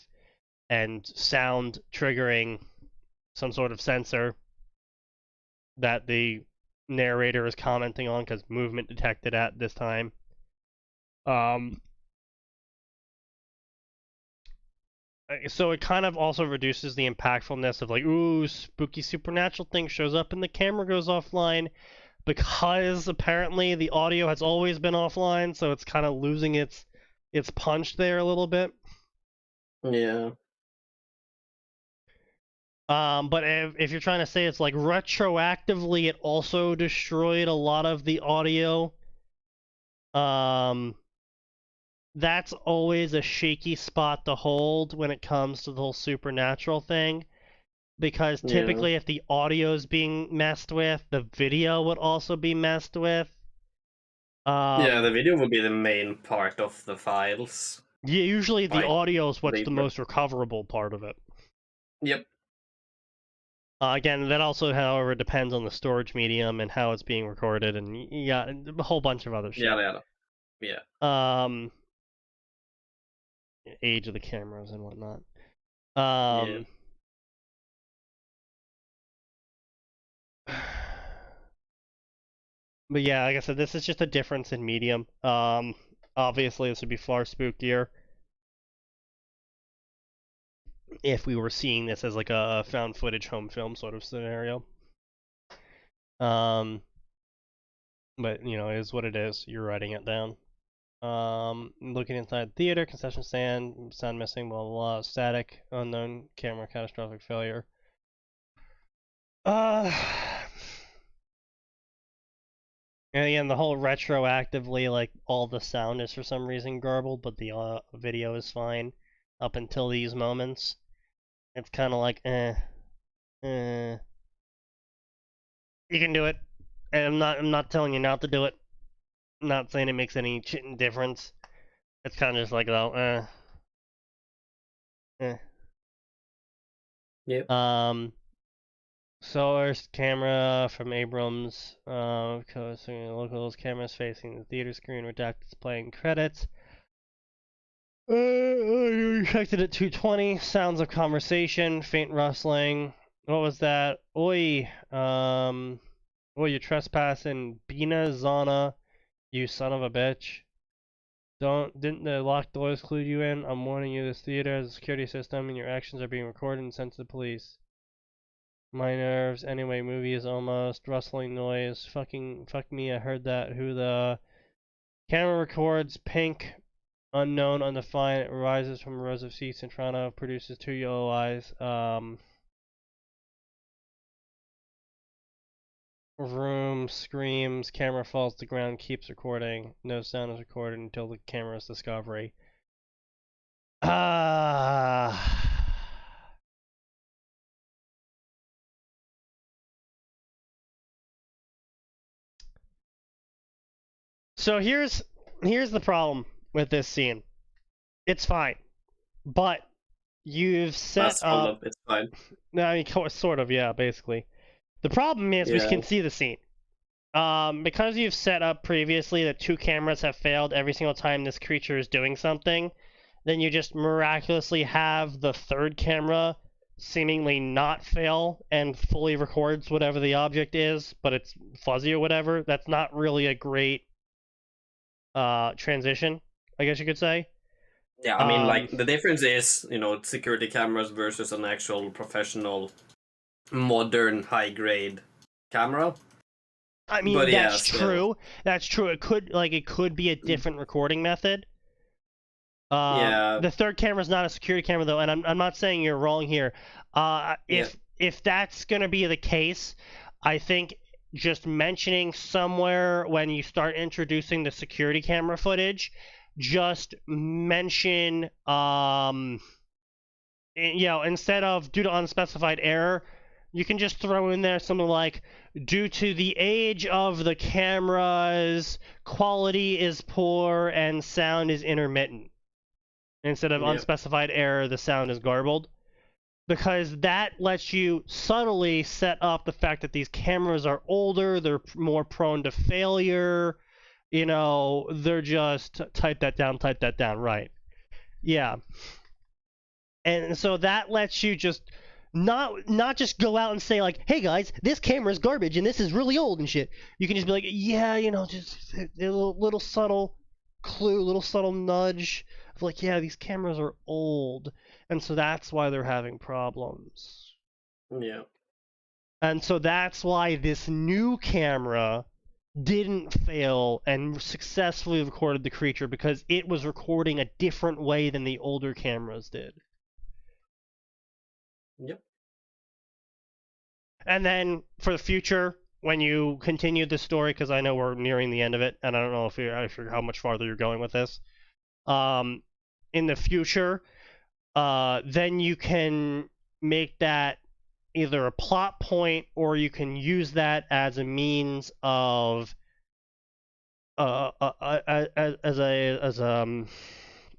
and sound triggering some sort of sensor that the narrator is commenting on because movement detected at this time. So it kind of also reduces the impactfulness of like, ooh, spooky supernatural thing shows up and the camera goes offline, because apparently the audio has always been offline, so it's kind of losing its punch there a little bit. Yeah. But if you're trying to say it's like retroactively, it also destroyed a lot of the audio. That's always a shaky spot to hold when it comes to the whole supernatural thing. Because typically if the audio is being messed with, the video would also be messed with. Yeah, the video would be the main part of the files. Yeah, usually the audio is what's the most recoverable part of it. Yep. Again, that also, however, depends on the storage medium and how it's being recorded, and you got a whole bunch of other shit. Yeah. Age of the cameras and whatnot. But yeah, like I said, this is just a difference in medium. Obviously, this would be far spookier if we were seeing this as like a found footage home film sort of scenario. But you know, it is what it is. You're writing it down. Looking inside theater, concession stand, sound missing, blah blah blah, static, unknown, camera, catastrophic failure. And again, the whole retroactively, like, all the sound is for some reason garbled, but the video is fine up until these moments. It's kind of like, You can do it. And I'm not telling you not to do it. I'm not saying it makes any difference. It's kind of just like, though, Yep. Source camera from Abrams. Locals cameras facing the theater screen. Redacted playing credits. Checked it at 220. Sounds of conversation. Faint rustling. What was that? Oi. You're trespassing. Bina Zana. You son of a bitch. Didn't the locked doors clue you in? I'm warning you, this theater has a security system and your actions are being recorded and sent to the police. My nerves. Anyway, movie is almost. Rustling noise. Fuck me, I heard that. Who the... Camera records. Pink. Unknown, undefined. It rises from rows of seats in front of. Produces 2 yellow eyes. Room. Screams. Camera falls to the ground. Keeps recording. No sound is recorded until the camera's discovery. So here's the problem with this scene. It's fine, but you've set up. It's fine. No, I mean, sort of, yeah, basically. The problem is we can see the scene. Because you've set up previously that 2 cameras have failed every single time this creature is doing something, then you just miraculously have the 3rd camera seemingly not fail and fully records whatever the object is, but it's fuzzy or whatever. That's not really a great transition, I guess you could say. Yeah, I mean, like, the difference is, you know, security cameras versus an actual professional, modern, high-grade camera. I mean, but that's yeah, true. That's true. It could be a different recording method. Yeah. The 3rd camera is not a security camera, though, and I'm not saying you're wrong here. If that's gonna be the case, I think just mentioning somewhere when you start introducing the security camera footage, just mention, instead of due to unspecified error, you can just throw in there something like, due to the age of the cameras, quality is poor and sound is intermittent. Instead of unspecified error, the sound is garbled. Because that lets you subtly set up the fact that these cameras are older, they're more prone to failure, they're just, type that down, right. Yeah. And so that lets you just not just go out and say, like, hey guys, this camera's garbage and this is really old and shit. You can just be like, yeah, just a little subtle clue, little subtle nudge of like, yeah, these cameras are old, and so that's why they're having problems. Yeah. And so that's why this new camera didn't fail and successfully recorded the creature, because it was recording a different way than the older cameras did. Yep. And then for the future, when you continue the story, because I know we're nearing the end of it, and I don't know if how much farther you're going with this. In the future, then you can make that either a plot point, or you can use that as a means of as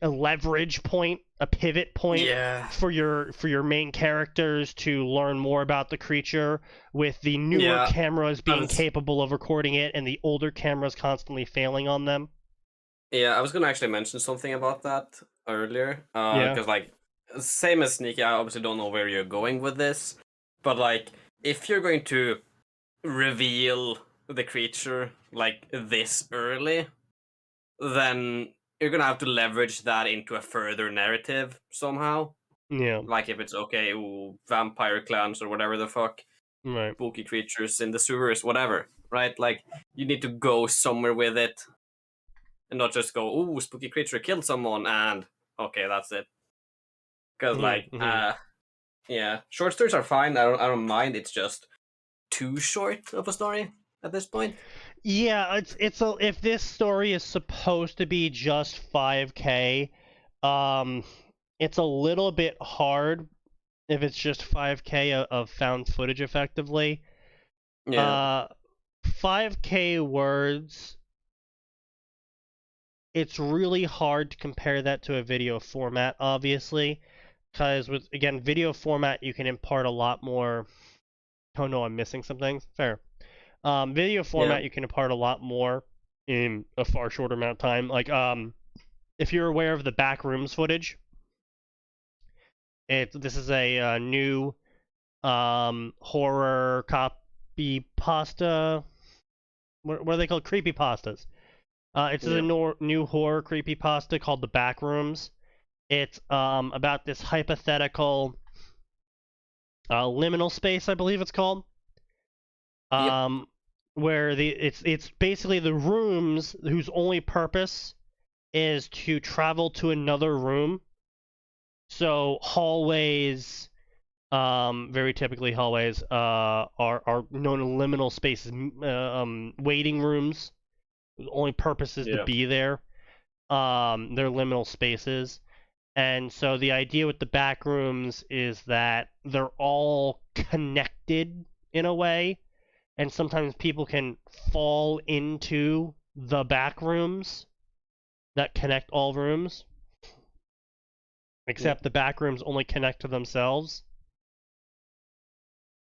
leverage point, a pivot point Yeah. for your main characters to learn more about the creature, with the newer Yeah, cameras being was- capable of recording it and the older cameras constantly failing on them. Yeah, I was gonna actually mention something about that earlier. Yeah. Because like, same as Sneaky, I obviously don't know where you're going with this, but like, if you're going to reveal the creature like this early, then you're gonna have to leverage that into a further narrative somehow. Yeah. Like if it's okay, ooh, vampire clans or whatever the fuck, Right. spooky creatures in the sewers, whatever, right? Like you need to go somewhere with it, and not just go, ooh, spooky creature killed someone, and okay, that's it. Because yeah, short stories are fine. I don't mind. It's just too short of a story at this point. Yeah, if this story is supposed to be just 5K, it's a little bit hard if it's just 5K of found footage effectively. Yeah. 5K words, it's really hard to compare that to a video format, obviously, because with, again, video format, you can impart a lot more. Oh no, I'm missing some things. Fair. Video format, you can impart a lot more in a far shorter amount of time. Like, if you're aware of the backrooms footage, this is a new horror copy pasta. What are they called? Creepypastas. It's a new horror creepypasta called The Backrooms. It's about this hypothetical liminal space, I believe it's called. Where it's basically the rooms whose only purpose is to travel to another room. So hallways, very typically hallways, are known as liminal spaces, waiting rooms. The only purpose is to be there. They're liminal spaces. And so the idea with the back rooms is that they're all connected in a way, and sometimes people can fall into the back rooms that connect all rooms. Except the back rooms only connect to themselves.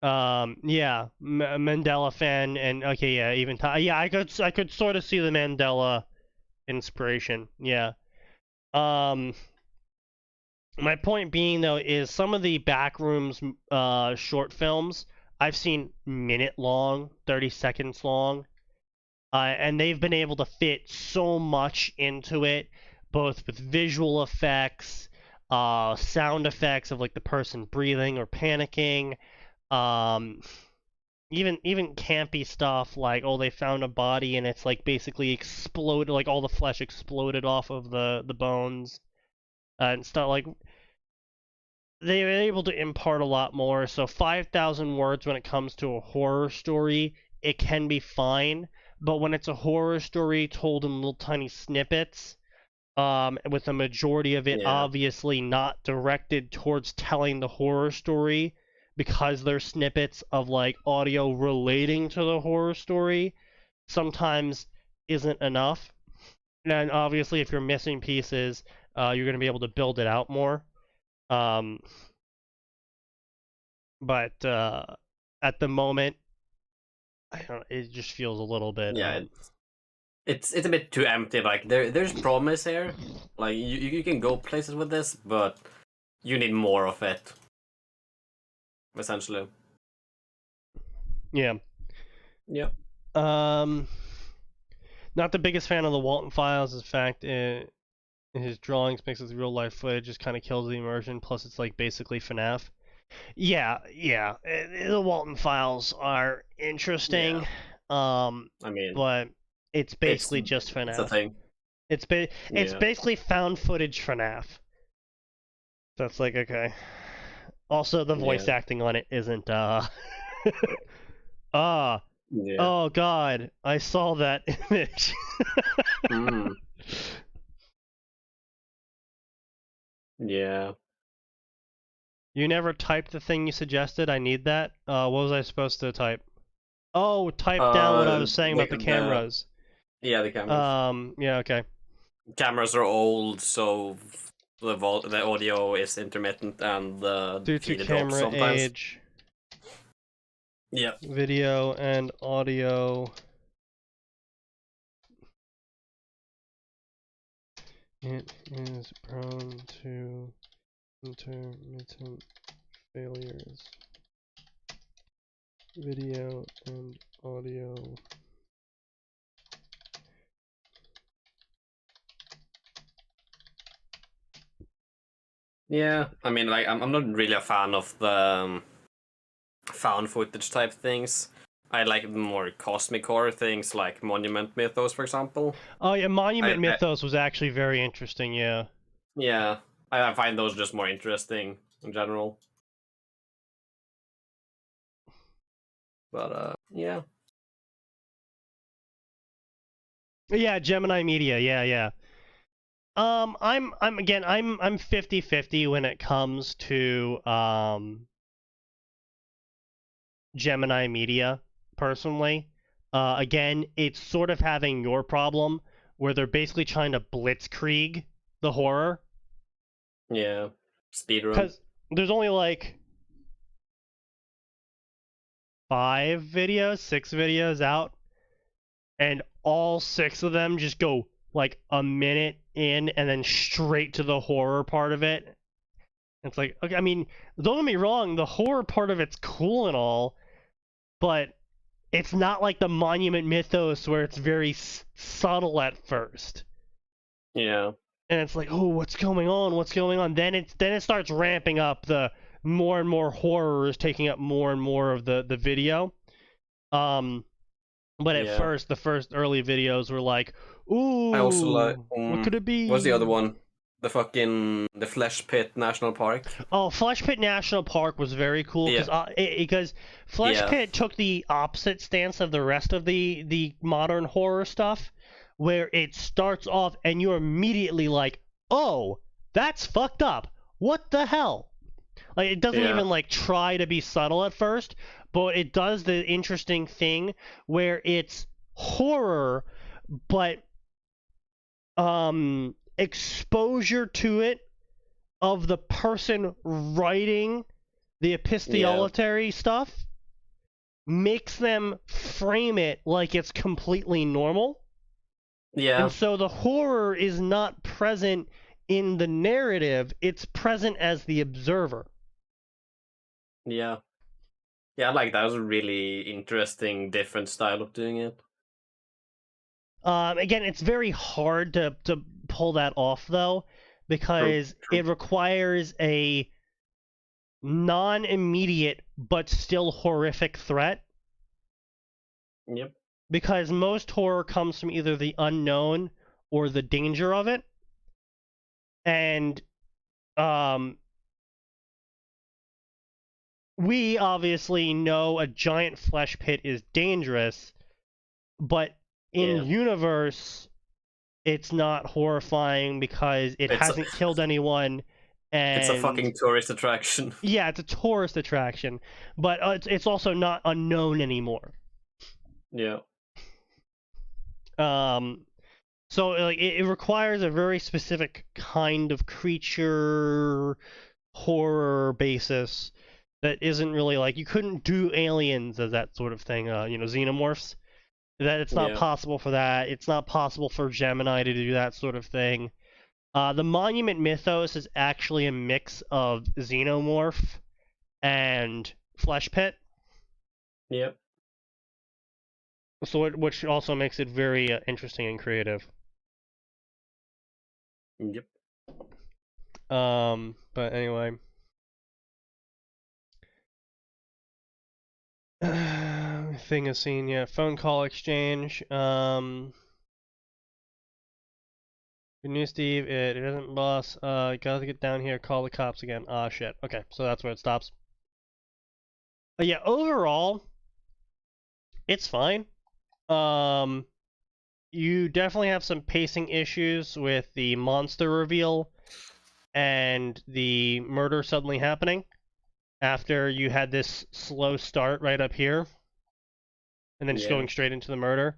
Mandela fan, and okay, yeah, even I could sort of see the Mandela inspiration. Yeah. My point being, though, is some of the backrooms short films I've seen minute long, 30 seconds long, and they've been able to fit so much into it, both with visual effects, sound effects of like the person breathing or panicking, even campy stuff like, oh, they found a body and it's like basically exploded, like all the flesh exploded off of the bones, and stuff like. They were able to impart a lot more. So 5,000 words when it comes to a horror story, it can be fine. But when it's a horror story told in little tiny snippets, with the majority of it obviously not directed towards telling the horror story, because they're snippets of like audio relating to the horror story, sometimes isn't enough. And obviously, if you're missing pieces, you're going to be able to build it out more. But at the moment, I don't know, it just feels a little bit. It's a bit too empty. Like there's promise here. Like you can go places with this, but you need more of it. Essentially. Yeah. Yeah. Not the biggest fan of the Walton Files. In fact, his drawings mixed with real life footage just kind of kills the immersion. Plus, it's like basically FNAF. Yeah. The Walton Files are interesting. I mean, but it's basically just FNAF. It's a thing. It's basically found footage FNAF. So it's like, okay. Also, the voice acting on it isn't oh god, I saw that image. Yeah. You never typed the thing you suggested? I need that. What was I supposed to type? Oh, type down what I was saying about the cameras. Yeah, the cameras. Yeah, okay. cameras are old, so the audio is intermittent and the Due to feed drops camera sometimes. age, Yeah. video and audio. It is prone to intermittent failures. Video and audio. Yeah, I mean, like, I'm not really a fan of the found footage type things. I like more cosmic horror things, like Monument Mythos, for example. Oh yeah, Monument I- Mythos was actually very interesting, yeah. Yeah, I find those just more interesting in general. But yeah. Yeah, Gemini Media, yeah. I'm 50-50 when it comes to Gemini Media, personally. Again, it's sort of having your problem, where they're basically trying to blitzkrieg the horror. Yeah, speedrun. Because there's only like 6 videos out, and all 6 of them just go like a minute in and then straight to the horror part of it. It's like, okay, I mean, don't get me wrong, the horror part of it's cool and all, but it's not like the Monument Mythos where it's very subtle at first. Yeah. And it's like, oh, what's going on? What's going on? Then it starts ramping up. The more and more horror is taking up more and more of the video. But at Yeah. first, the first early videos were like, ooh, I also like. what could it be? What's the other one? The Flesh Pit National Park. Oh, Flesh Pit National Park was very cool because Flesh Yeah. Pit took the opposite stance of the rest of the modern horror stuff, where it starts off and you're immediately like, oh, that's fucked up. What the hell? Like, it doesn't Yeah. even like try to be subtle at first, but it does the interesting thing where it's horror, but exposure to it of the person writing the epistolatory stuff makes them frame it like it's completely normal. Yeah. And so the horror is not present in the narrative, it's present as the observer. Yeah. Yeah, like that was a really interesting, different style of doing it. Again, it's very hard to pull that off, though, because True. it requires a non-immediate but still horrific threat. Yep. Because most horror comes from either the unknown or the danger of it. And we obviously know a giant flesh pit is dangerous, but in universe, it's not horrifying because it hasn't killed anyone. And it's a fucking tourist attraction. Yeah, it's a tourist attraction, but it's also not unknown anymore. Yeah. So like it requires a very specific kind of creature horror basis that isn't really like, you couldn't do aliens as that sort of thing, xenomorphs. That it's not possible for that. It's not possible for Gemini to do that sort of thing. The Monument Mythos is actually a mix of Xenomorph and Flesh Pit. Yep. So which also makes it very interesting and creative. Yep. But anyway. Thing is seen, yeah. Phone call exchange. Good news, Steve. It isn't boss. Gotta get down here. Call the cops again. Ah, shit. Okay, so that's where it stops. But yeah, overall, it's fine. You definitely have some pacing issues with the monster reveal and the murder suddenly happening after you had this slow start right up here and then just going straight into the murder.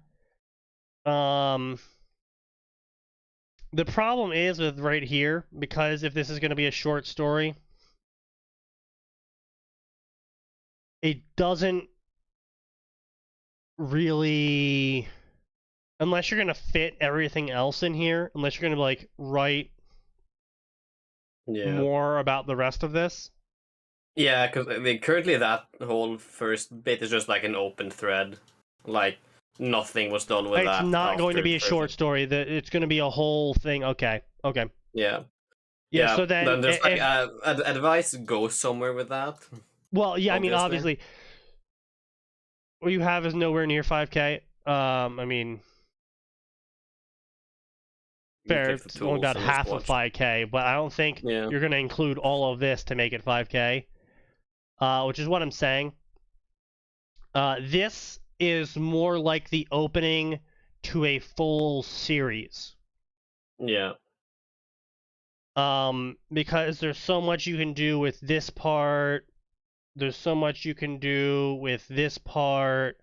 The problem is with right here, because if this is going to be a short story, it doesn't really, unless you're going to fit everything else in here, unless you're going to like write Yeah. more about the rest of this. Yeah, because currently that whole first bit is just like an open thread. Like, nothing was done with It's that. not going to after be a first- short story. It's going to be a whole thing. Okay. Yeah. Yeah. So then, there's like advice goes somewhere with that. well, yeah. I mean, obviously. obviously, what you have is nowhere near 5K. I mean, You fair. click the It's only tools about and just half of watch. 5K, but I don't think Yeah. you're going to include all of this to make it 5K. Which is what I'm saying. This is more like the opening to a full series. Yeah. Because there's so much you can do with this part. There's so much you can do with this part.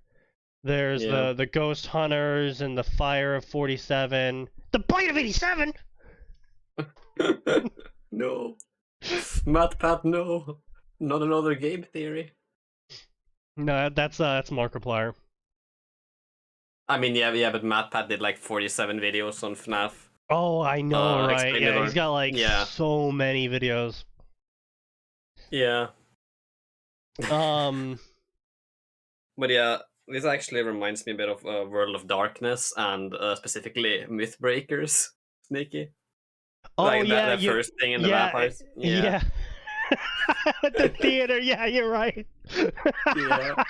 There's Yeah. the ghost hunters and the fire of 47. The bite of 87. No. MatPat, no. Not another game theory. No, that's Markiplier. I mean, yeah, but MatPat did like 47 videos on FNAF. Oh, I know, right? explain it Yeah, or- he's got like yeah. so many videos. Yeah. Um, But yeah, this actually reminds me a bit of World of Darkness and specifically Mythbreakers, Sneaky. oh Like yeah, that first thing in the yeah, vampires. yeah. At the theater, yeah, you're right. Yeah.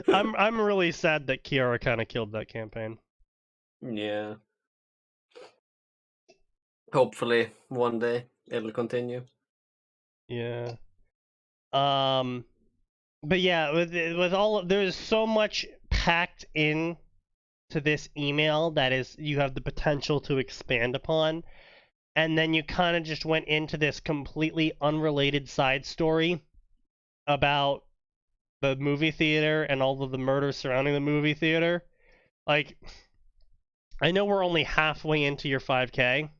I'm really sad that Kiara kind of killed that campaign. Yeah. Hopefully one day it'll continue. Yeah. But yeah, with all of, there's so much packed in to this email that is you have the potential to expand upon, and then you kind of just went into this completely unrelated side story about the movie theater and all of the murders surrounding the movie theater. Like, I know we're only halfway into your 5K,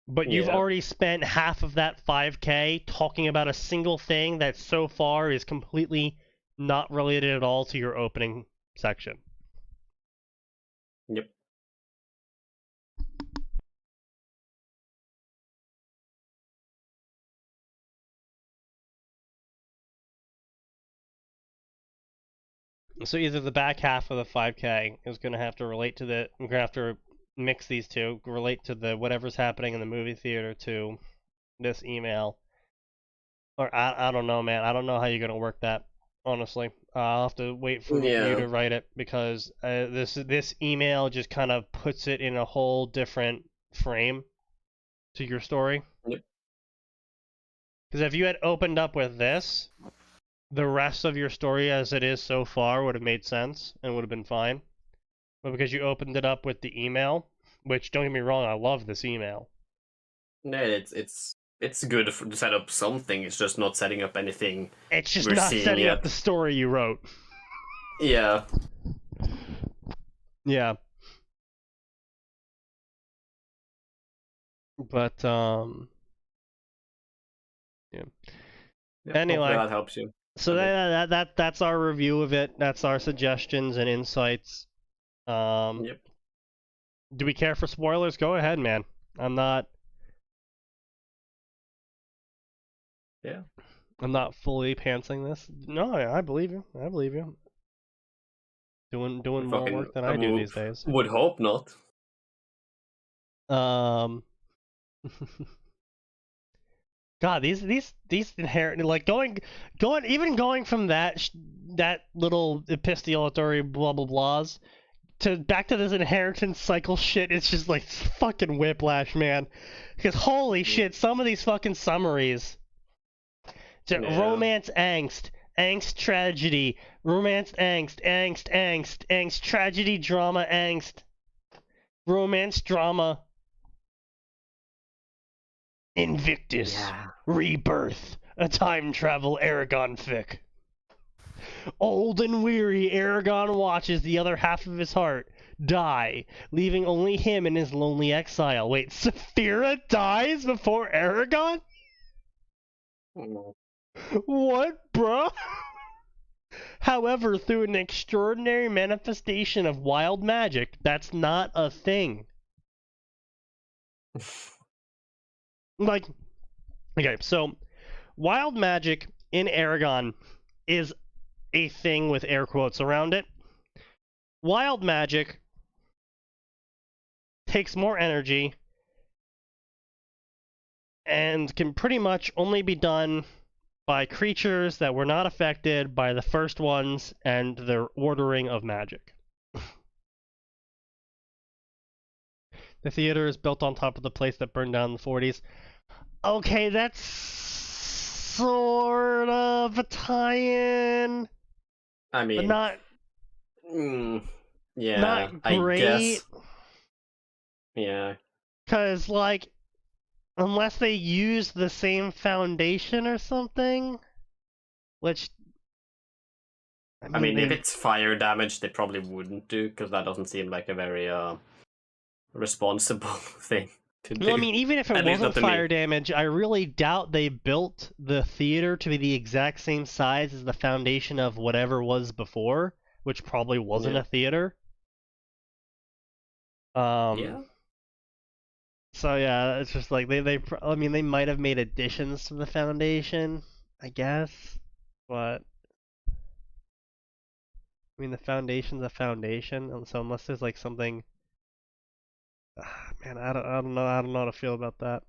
but you've Yeah. already spent half of that 5K talking about a single thing that so far is completely not related at all to your opening section. Yep. So either the back half of the 5K is going to have to relate to the, we're going to have to mix these two, relate to the whatever's happening in the movie theater to this email. Or I don't know, man. I don't know how you're going to work that, honestly. I'll have to wait for you Yeah. to write it because this email just kind of puts it in a whole different frame to your story. Yep. Because if you had opened up with this, the rest of your story as it is so far would have made sense and would have been fine. But because you opened it up with the email, which don't get me wrong, I love this email. No, it's good to set up something. It's just not setting up anything. It's just We're not seeing setting up it. the story you wrote. Yeah. Yeah. But yeah. Anyway. Hopefully that helps you. So that's our review of it. That's our suggestions and insights. Yep. Do we care for spoilers? Go ahead, man. I'm not. Yeah. I'm not fully pantsing this. No, I believe you. I believe you. Doing more Fucking work than I do these days. Would hope not. God, these inherent, like going from that little epistolatory blah blah blahs to back to this inheritance cycle shit. It's just like fucking whiplash, man. Because holy shit, some of these fucking summaries. Yeah. Romance angst, angst tragedy, romance angst, tragedy drama angst, romance drama. Invictus, Yeah. Rebirth, a time travel Aragon fic. Old and weary, Aragon watches the other half of his heart die, leaving only him in his lonely exile. Wait, Saphira dies before Aragon? Oh. What, bruh? However, through an extraordinary manifestation of wild magic, that's not a thing. Like, okay, so wild magic in Aragon is a thing with air quotes around it. Wild magic takes more energy and can pretty much only be done by creatures that were not affected by the first ones and their ordering of magic. The theater is built on top of the place that burned down in the 40s. Okay, that's sort of a tie-in, I but mean, not yeah, not I great. guess. Yeah. Because, like, unless they use the same foundation or something, which... I mean, if it's fire damage, they probably wouldn't do, because that doesn't seem like a very responsible thing to do. Well, I mean, even if it At least wasn't not to me. fire damage, I really doubt they built the theater to be the exact same size as the foundation of whatever was before, which probably wasn't Yeah. a theater. Yeah. So yeah, it's just like I mean, they might have made additions to the foundation, I guess, but I mean, the foundation's a foundation, and so unless there's like something, man, I don't know how to feel about that.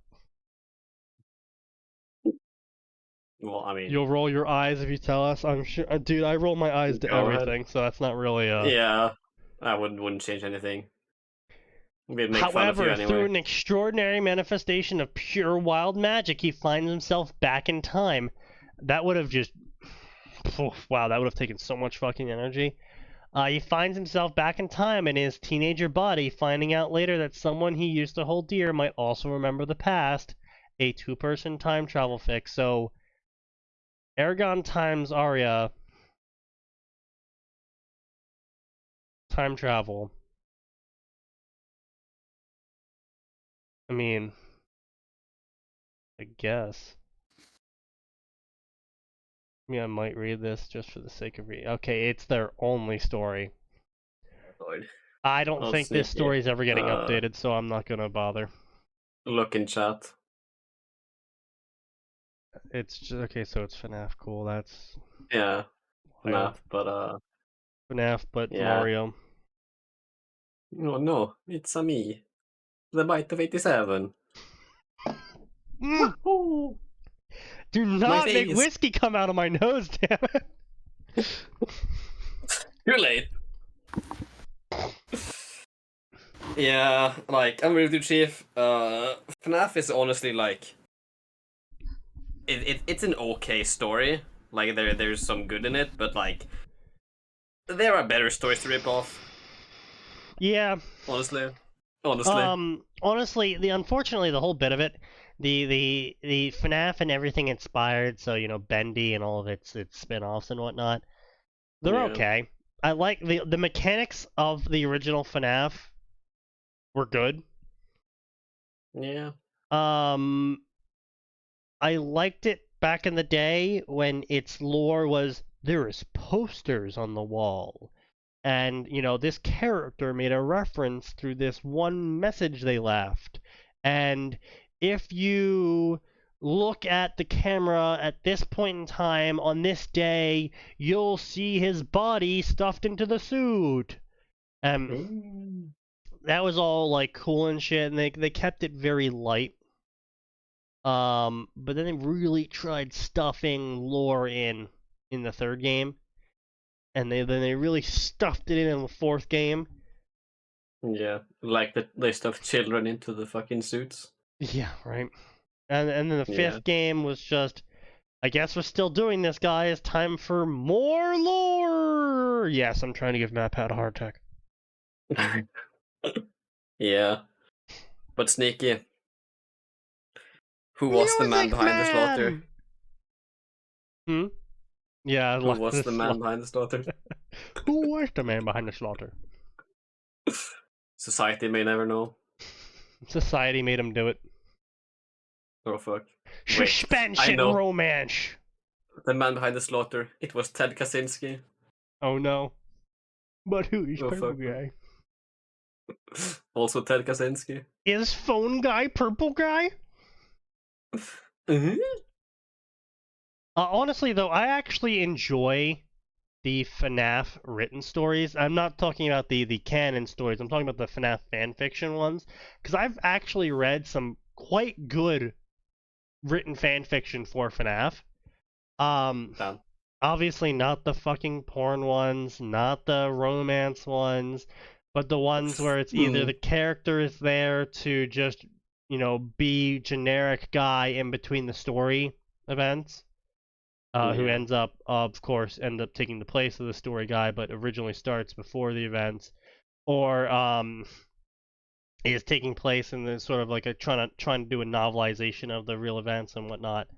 Well, I mean, You'll roll your eyes if you tell us. I'm sure, dude. I roll my eyes to Go ahead. everything, so that's not really yeah, I wouldn't change anything. We'd make fun of you However, anyway. through an extraordinary manifestation of pure wild magic, he finds himself back in time. That would have just... wow, that would have taken so much fucking energy. He finds himself back in time in his teenager body, finding out later that someone he used to hold dear might also remember the past. A two-person time travel fix. So, Aragon times Arya... time travel. I mean, I guess. I might read this just for the sake of reading. Okay, it's their only story. Lord. I don't Oh, think this sneaky. story is ever getting updated, so I'm not gonna bother. Look in chat. It's just, okay, so it's FNAF. Cool, that's Yeah, wild. but FNAF, but yeah. Mario. No, it's a me. The Bite of 87. Woohoo! Do not make face. whiskey come out of my nose, damn it! Too late. Yeah, like, I'm with you, Chief. FNAF is honestly like... It's an okay story. Like, there's some good in it, but like... there are better stories to rip off. Yeah. Honestly. Honestly, unfortunately, the whole bit of it, the FNAF and everything inspired, so, you know, Bendy and all of its spin-offs and whatnot, they're Yeah. okay. I like the mechanics of the original FNAF were good. Yeah. I liked it back in the day when its lore was there is posters on the wall. And, you know, this character made a reference through this one message they left. And if you look at the camera at this point in time on this day, you'll see his body stuffed into the suit. That was all like cool and shit, and they kept it very light. But then they really tried stuffing lore in the third game. And then they really stuffed it in the fourth game. Yeah, like they stuffed children into the fucking suits. Yeah, right. And then the fifth game was just, I guess we're still doing this, guys. Time for more lore. Yes, I'm trying to give MatPat a heart attack. Yeah, but Sneaky. Who was the man behind the slaughter? Yeah, Who was the man behind the slaughter? Who was the man behind the slaughter? Society may never know. Society made him do it. Oh fuck. Wait, I Suspension know. romance. The man behind the slaughter. It was Ted Kaczynski. Oh no. But who is Oh, purple fuck. guy? Also Ted Kaczynski. Is phone guy purple guy? Mhm. Honestly, though, I actually enjoy the FNAF written stories. I'm not talking about the canon stories. I'm talking about the FNAF fanfiction ones. Because I've actually read some quite good written fanfiction for FNAF. Damn. Obviously not the fucking porn ones, not the romance ones, but the ones where it's either the character is there to just, be generic guy in between the story events, who Yeah. ends up, of course, taking the place of the story guy, but originally starts before the events, or is taking place in the sort of like trying to do a novelization of the real events and whatnot.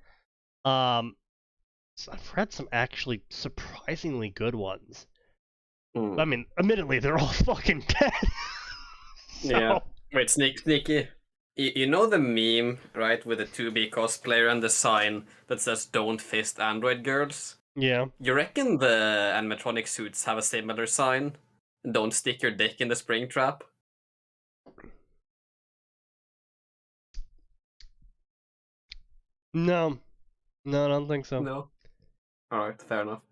So I've read some actually surprisingly good ones. I mean, admittedly, they're all fucking dead. Yeah. Wait, Sneaky. You know the meme, right, with the 2B cosplayer and the sign that says "Don't fist Android girls"? Yeah. You reckon the animatronic suits have a similar sign? Don't stick your dick in the spring trap? No, I don't think so. No. Alright, fair enough.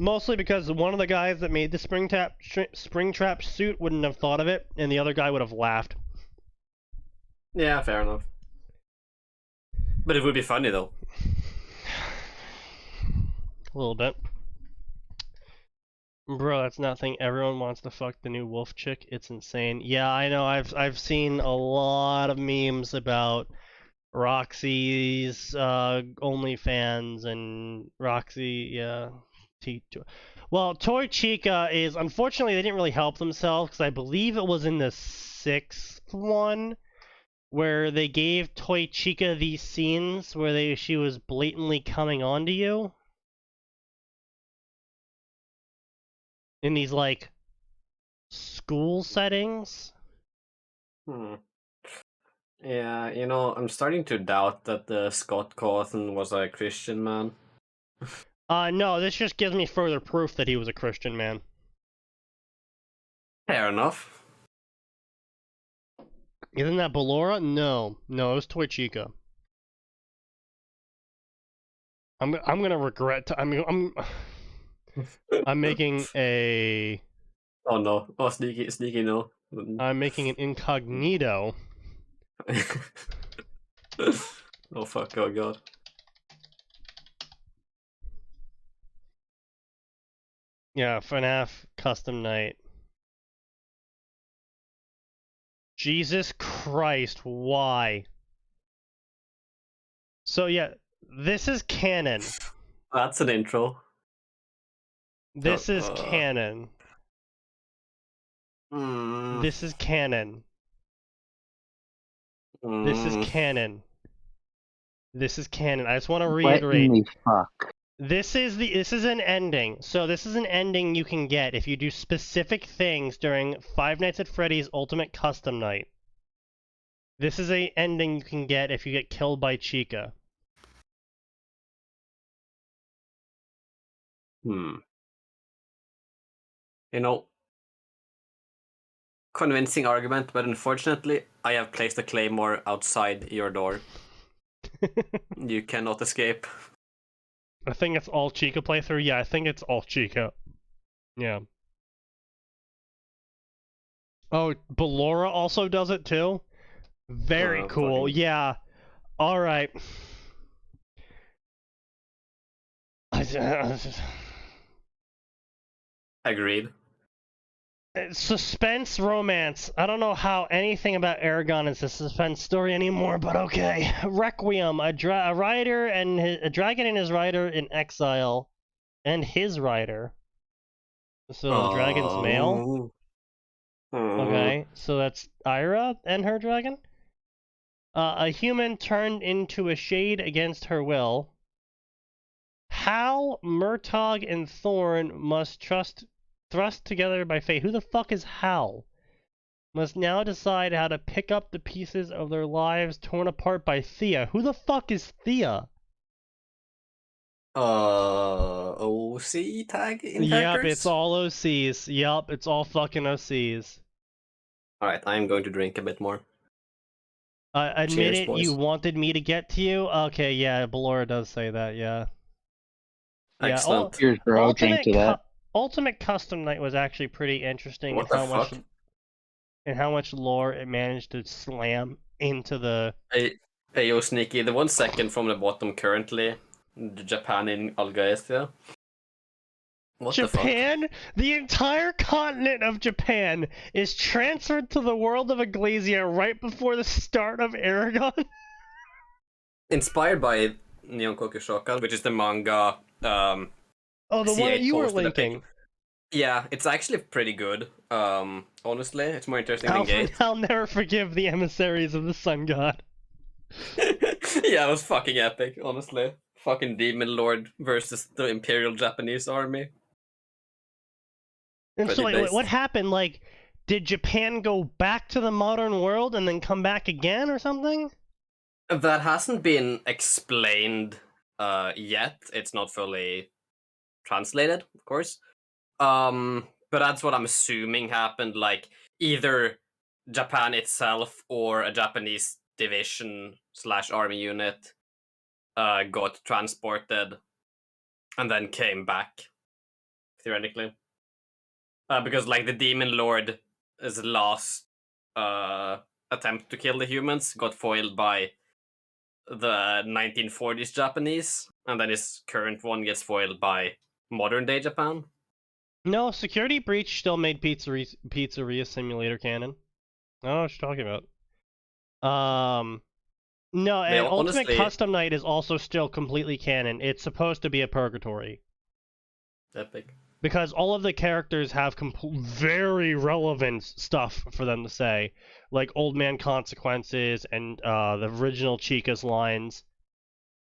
Mostly because one of the guys that made the spring trap suit wouldn't have thought of it, and the other guy would have laughed. Yeah, fair enough. But it would be funny though. A little bit. Bro, that's nothing. Everyone wants to fuck the new wolf chick. It's insane. Yeah, I know. I've seen a lot of memes about Roxy's OnlyFans and Roxy, yeah. Well, Toy Chica is, unfortunately, they didn't really help themselves because I believe it was in the 6th one where they gave Toy Chica these scenes where she was blatantly coming onto you in these like school settings. Yeah, I'm starting to doubt that the Scott Cawthon was a Christian man. No, this just gives me further proof that he was a Christian man. Fair enough. Isn't that Ballora? No, it was Toy Chica. I'm gonna regret. I'm making a. Oh no! Oh, sneaky no. I'm making an incognito. Oh fuck! Oh god. Yeah, FNAF custom night. Jesus Christ, why? So yeah, this is canon. That's an intro. This is canon. This is canon. This is canon. This is canon. I just want to reiterate. Let me fuck. This is an ending. So this is an ending you can get if you do specific things during Five Nights at Freddy's Ultimate Custom Night. This is a ending you can get if you get killed by Chica. Convincing argument, but unfortunately, I have placed a claymore outside your door. You cannot escape. I think it's all Chica playthrough. Yeah, I think it's all Chica. Yeah. Oh, Ballora also does it too? Very cool. Fucking... Yeah. Alright. Agreed. Suspense romance. I don't know how anything about Aragon is a suspense story anymore, but okay. Requiem. A rider and a dragon and his rider in exile, and his rider. So the dragon's male. Okay, so that's Ira and her dragon. A human turned into a shade against her will. Hal, Murtaugh, and Thorn must thrust together by fate. Who the fuck is Hal? Must now decide how to pick up the pieces of their lives torn apart by Thea. Who the fuck is Thea? OC tag in Yep, characters? it's all OCs. Yep, it's all fucking OCs. Alright, I'm going to drink a bit more. Admit Cheers, it, boys. you wanted me to get to you? Okay, yeah, Ballora does say that, yeah. Yeah, Excellent. Cheers, bro. Drink to that. Ultimate Custom Night was actually pretty interesting What the fuck? and how much lore it managed to slam into the... Hey, yo, Sneaky, the 1 second from the bottom currently, Japan in Algaesia. What Japan? The entire continent of Japan is transferred to the world of Aglasia right before the start of Aragon? the fuck? Inspired by Neon Kokushokan, which is the manga. Oh, the one C8 that you were posted a pic. linking. Yeah, it's actually pretty good. Honestly, it's more interesting than Gate. I'll never forgive the emissaries of the Sun God. Yeah, it was fucking epic, honestly. Fucking Demon Lord versus the Imperial Japanese army. And so, Pretty wait, based. what happened? Like, did Japan go back to the modern world and then come back again or something? That hasn't been explained yet. It's not fully translated, of course. But that's what I'm assuming happened. Like, either Japan itself or a Japanese division / army unit got transported and then came back, theoretically. Because, like, the Demon Lord's last attempt to kill the humans got foiled by the 1940s Japanese, and then his current one gets foiled by modern day Japan. No, Security Breach still made Pizzeria Simulator canon. I don't know what you're talking about. No, and honestly, Ultimate Custom Night is also still completely canon. It's supposed to be a purgatory. Epic. Because all of the characters have very relevant stuff for them to say. Like Old Man Consequences and the original Chica's lines.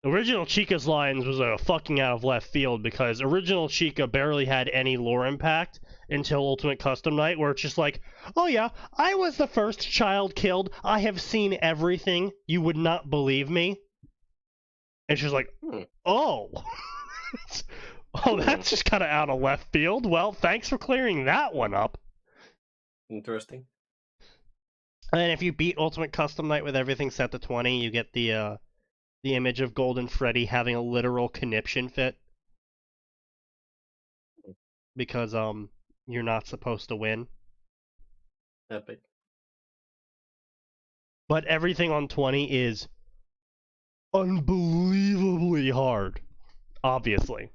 The original Chica's lines was a fucking out of left field because original Chica barely had any lore impact until Ultimate Custom Night, where it's just like, oh yeah, I was the first child killed. I have seen everything. You would not believe me. And she's like, oh. Oh, that's just kind of out of left field. Well, thanks for clearing that one up. Interesting. And if you beat Ultimate Custom Night with everything set to 20, you get the image of Golden Freddy having a literal conniption fit. Because you're not supposed to win. Epic. But everything on 20 is unbelievably hard. Obviously.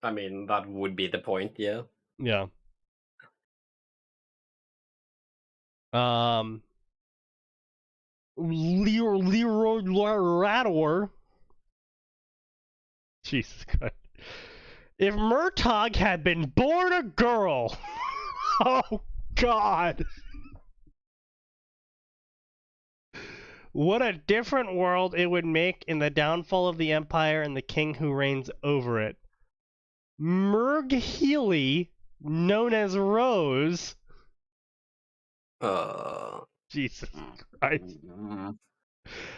I mean, that would be the point, yeah. Yeah. Leroy Rador. Jesus Christ. If Murtaugh had been born a girl. Oh, God. What a different world it would make in the downfall of the Empire and the king who reigns over it. Merg Healy, known as Rose. Jesus Christ.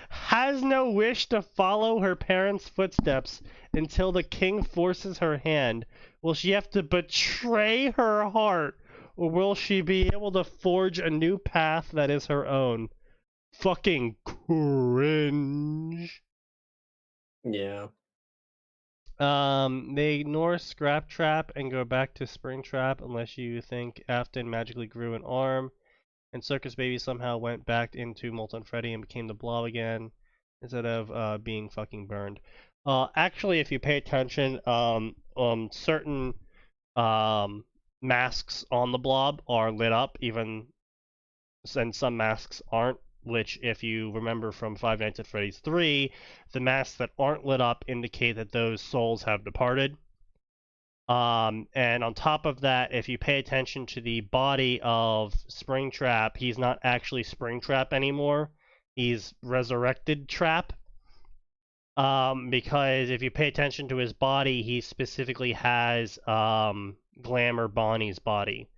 Has no wish to follow her parents' footsteps until the king forces her hand. Will she have to betray her heart, or will she be able to forge a new path that is her own? Fucking cringe. Yeah. They ignore Scrap Trap and go back to Spring Trap unless you think Afton magically grew an arm, and Circus Baby somehow went back into Molten Freddy and became the Blob again, instead of being fucking burned. Actually, if you pay attention, certain masks on the Blob are lit up, and some masks aren't. Which, if you remember from Five Nights at Freddy's 3, the masks that aren't lit up indicate that those souls have departed. And on top of that, if you pay attention to the body of Springtrap, he's not actually Springtrap anymore. he's resurrected trap. Because if you pay attention to his body, he specifically has Glamour Bonnie's body.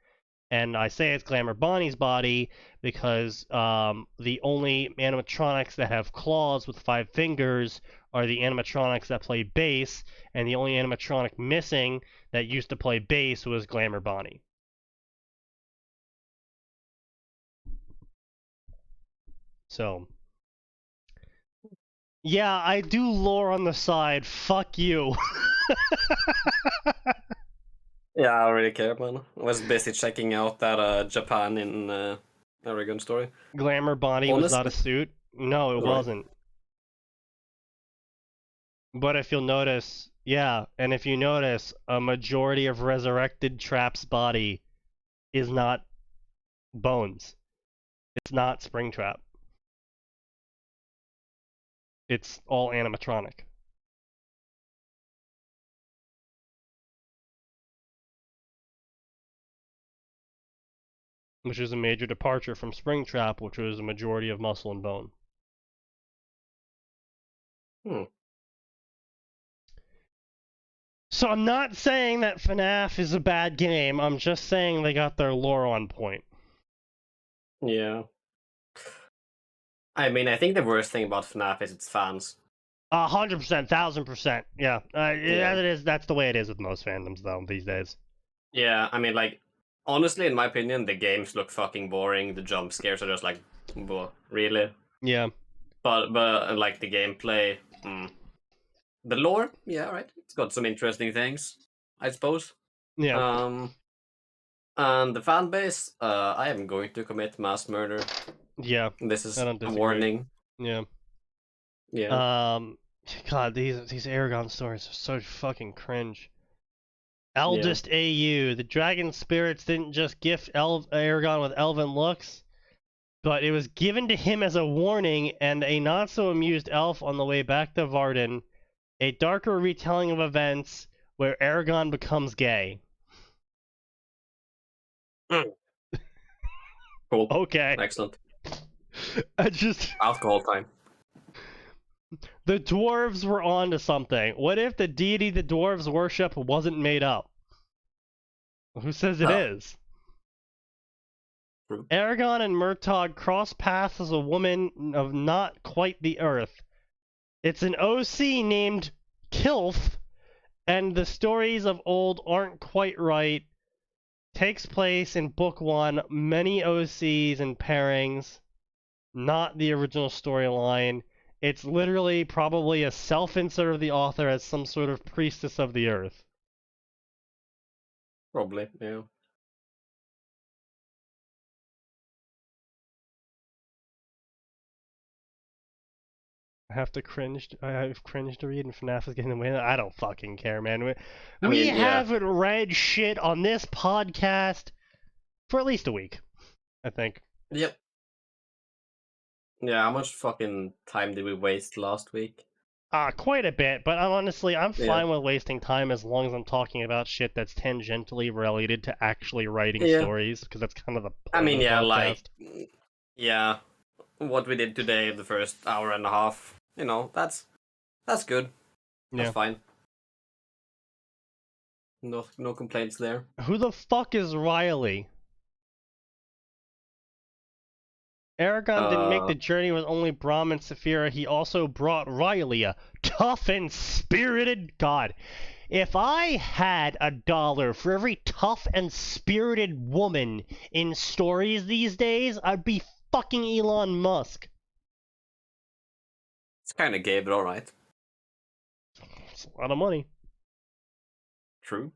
And I say it's Glamour Bonnie's body because the only animatronics that have claws with 5 fingers are the animatronics that play bass, and the only animatronic missing that used to play bass was Glamour Bonnie. So, yeah, I do lore on the side. Fuck you. Yeah, I don't really care, man. I was busy checking out that Japan in Oregon story. Glamour Bonnie was not a suit. No, it Right. wasn't. But if you'll notice, yeah, and if you notice, a majority of Resurrected Trap's body is not bones. It's not Springtrap. It's all animatronic. Which is a major departure from Springtrap, which was a majority of muscle and bone. So I'm not saying that FNAF is a bad game, I'm just saying they got their lore on point. Yeah. I mean, I think the worst thing about FNAF is its fans. 100%, 1000%, yeah. Yeah. As it is, that's the way it is with most fandoms, though, these days. Yeah, I mean, like, honestly, in my opinion, the games look fucking boring. The jump scares are just like, really? Yeah. But like, the gameplay, the lore, yeah, right. It's got some interesting things, I suppose. Yeah. And the fan base, I am going to commit mass murder. Yeah. This is I don't a disagree. warning. Yeah. Yeah. God, these Aragon stories are so fucking cringe. Eldest AU, the dragon spirits didn't just gift Aragon with elven looks, but it was given to him as a warning, and a not so amused elf on the way back to Varden, a darker retelling of events where Aragon becomes gay. Cool. Okay. Excellent. I just Alcohol time. The dwarves were onto something. What if the deity the dwarves worship wasn't made up? Who says it is? True. Aragon and Murtagh cross paths as a woman of not quite the earth. It's an OC named Kilf, and the stories of old aren't quite right. Takes place in book 1, many OCs and pairings, not the original storyline. It's literally probably a self-insert of the author as some sort of priestess of the earth. Probably, yeah. I have cringed to read, and FNAF is getting away. I don't fucking care, man. We I mean, yeah. haven't read shit on this podcast for at least a week, I think. Yep. Yeah, how much fucking time did we waste last week? Quite a bit, but honestly, I'm Yeah. fine with wasting time as long as I'm talking about shit that's tangentially related to actually writing Yeah. stories, because that's kind of the point I mean, of the yeah, podcast. like, yeah, what we did today, the first hour and a half, you know, that's good. That's Yeah. fine. No complaints there. Who the fuck is Riley? Aragon didn't make the journey with only Brahm and Saphira. He also brought Riley, a tough and spirited god. If I had $1 for every tough and spirited woman in stories these days, I'd be fucking Elon Musk. It's kind of gay, but alright. It's a lot of money. True.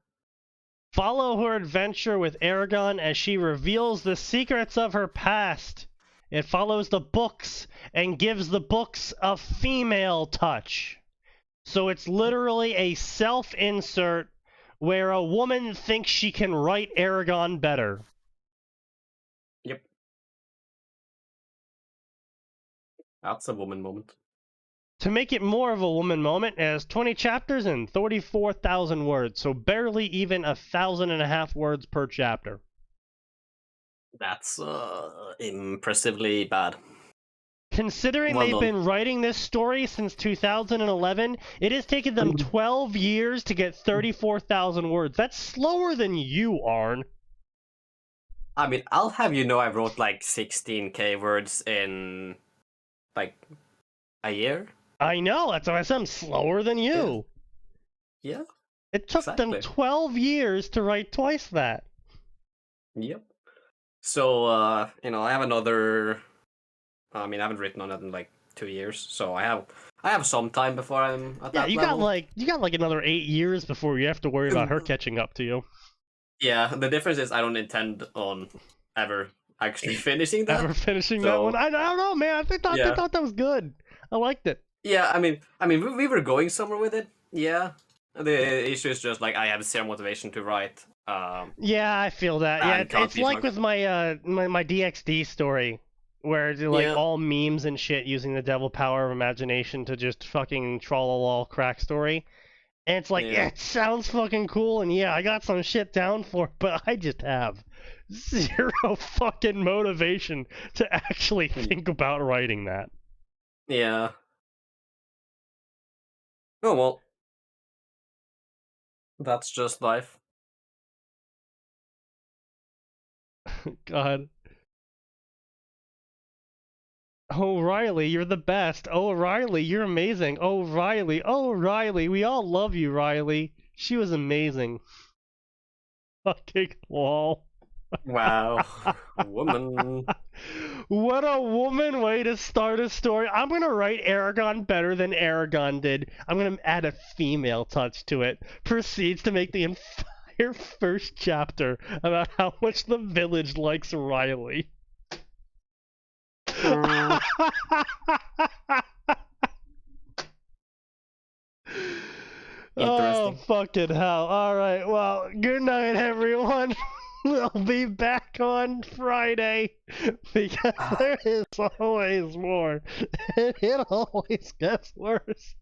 Follow her adventure with Aragon as she reveals the secrets of her past. It follows the books and gives the books a female touch. So it's literally a self-insert where a woman thinks she can write Aragon better. Yep. That's a woman moment. To make it more of a woman moment, it has 20 chapters and 34,000 words, so barely even 1,500 words per chapter. That's impressively bad. Considering Well they've done. been writing this story since 2011, it has taken them 12 years to get 34,000 words. That's slower than you, Arn. I mean, I'll have you know I wrote like 16k words in like a year. I know, that's why I said I'm slower than you. Yeah. It took them Exactly. 12 years to write twice that. Yep. So I have another. I mean, I haven't written on it in like 2 years, so I have some time before I'm at Yeah, that you level. got like another 8 years before you have to worry about her catching up to you. Yeah, the difference is I don't intend on ever actually finishing that. Ever finishing that one? I don't know, man. I thought that was good. I liked it. Yeah, I mean, we were going somewhere with it. Yeah, the issue is just like I have zero motivation to write. Yeah, I feel that. Yeah, and can't it's be like fucked. with my DXD story, where it's like Yeah. all memes and shit using the devil power of imagination to just fucking troll crack story. And it's like, Yeah. it sounds fucking cool, and yeah, I got some shit down for it, but I just have zero fucking motivation to actually think about writing that. Yeah. Oh well. That's just life. God. Oh, Riley, you're the best. Oh, Riley, you're amazing. Oh, Riley, we all love you, Riley. She was amazing. Fucking lol. Wow. Woman. What a woman way to start a story. I'm gonna write Aragon better than Aragon did. I'm gonna add a female touch to it. Proceeds to make the entire first chapter about how much the village likes Riley. Oh, Interesting. fucking hell. Alright, well, good night, everyone. We'll be back on Friday because there is always more, and it always gets worse.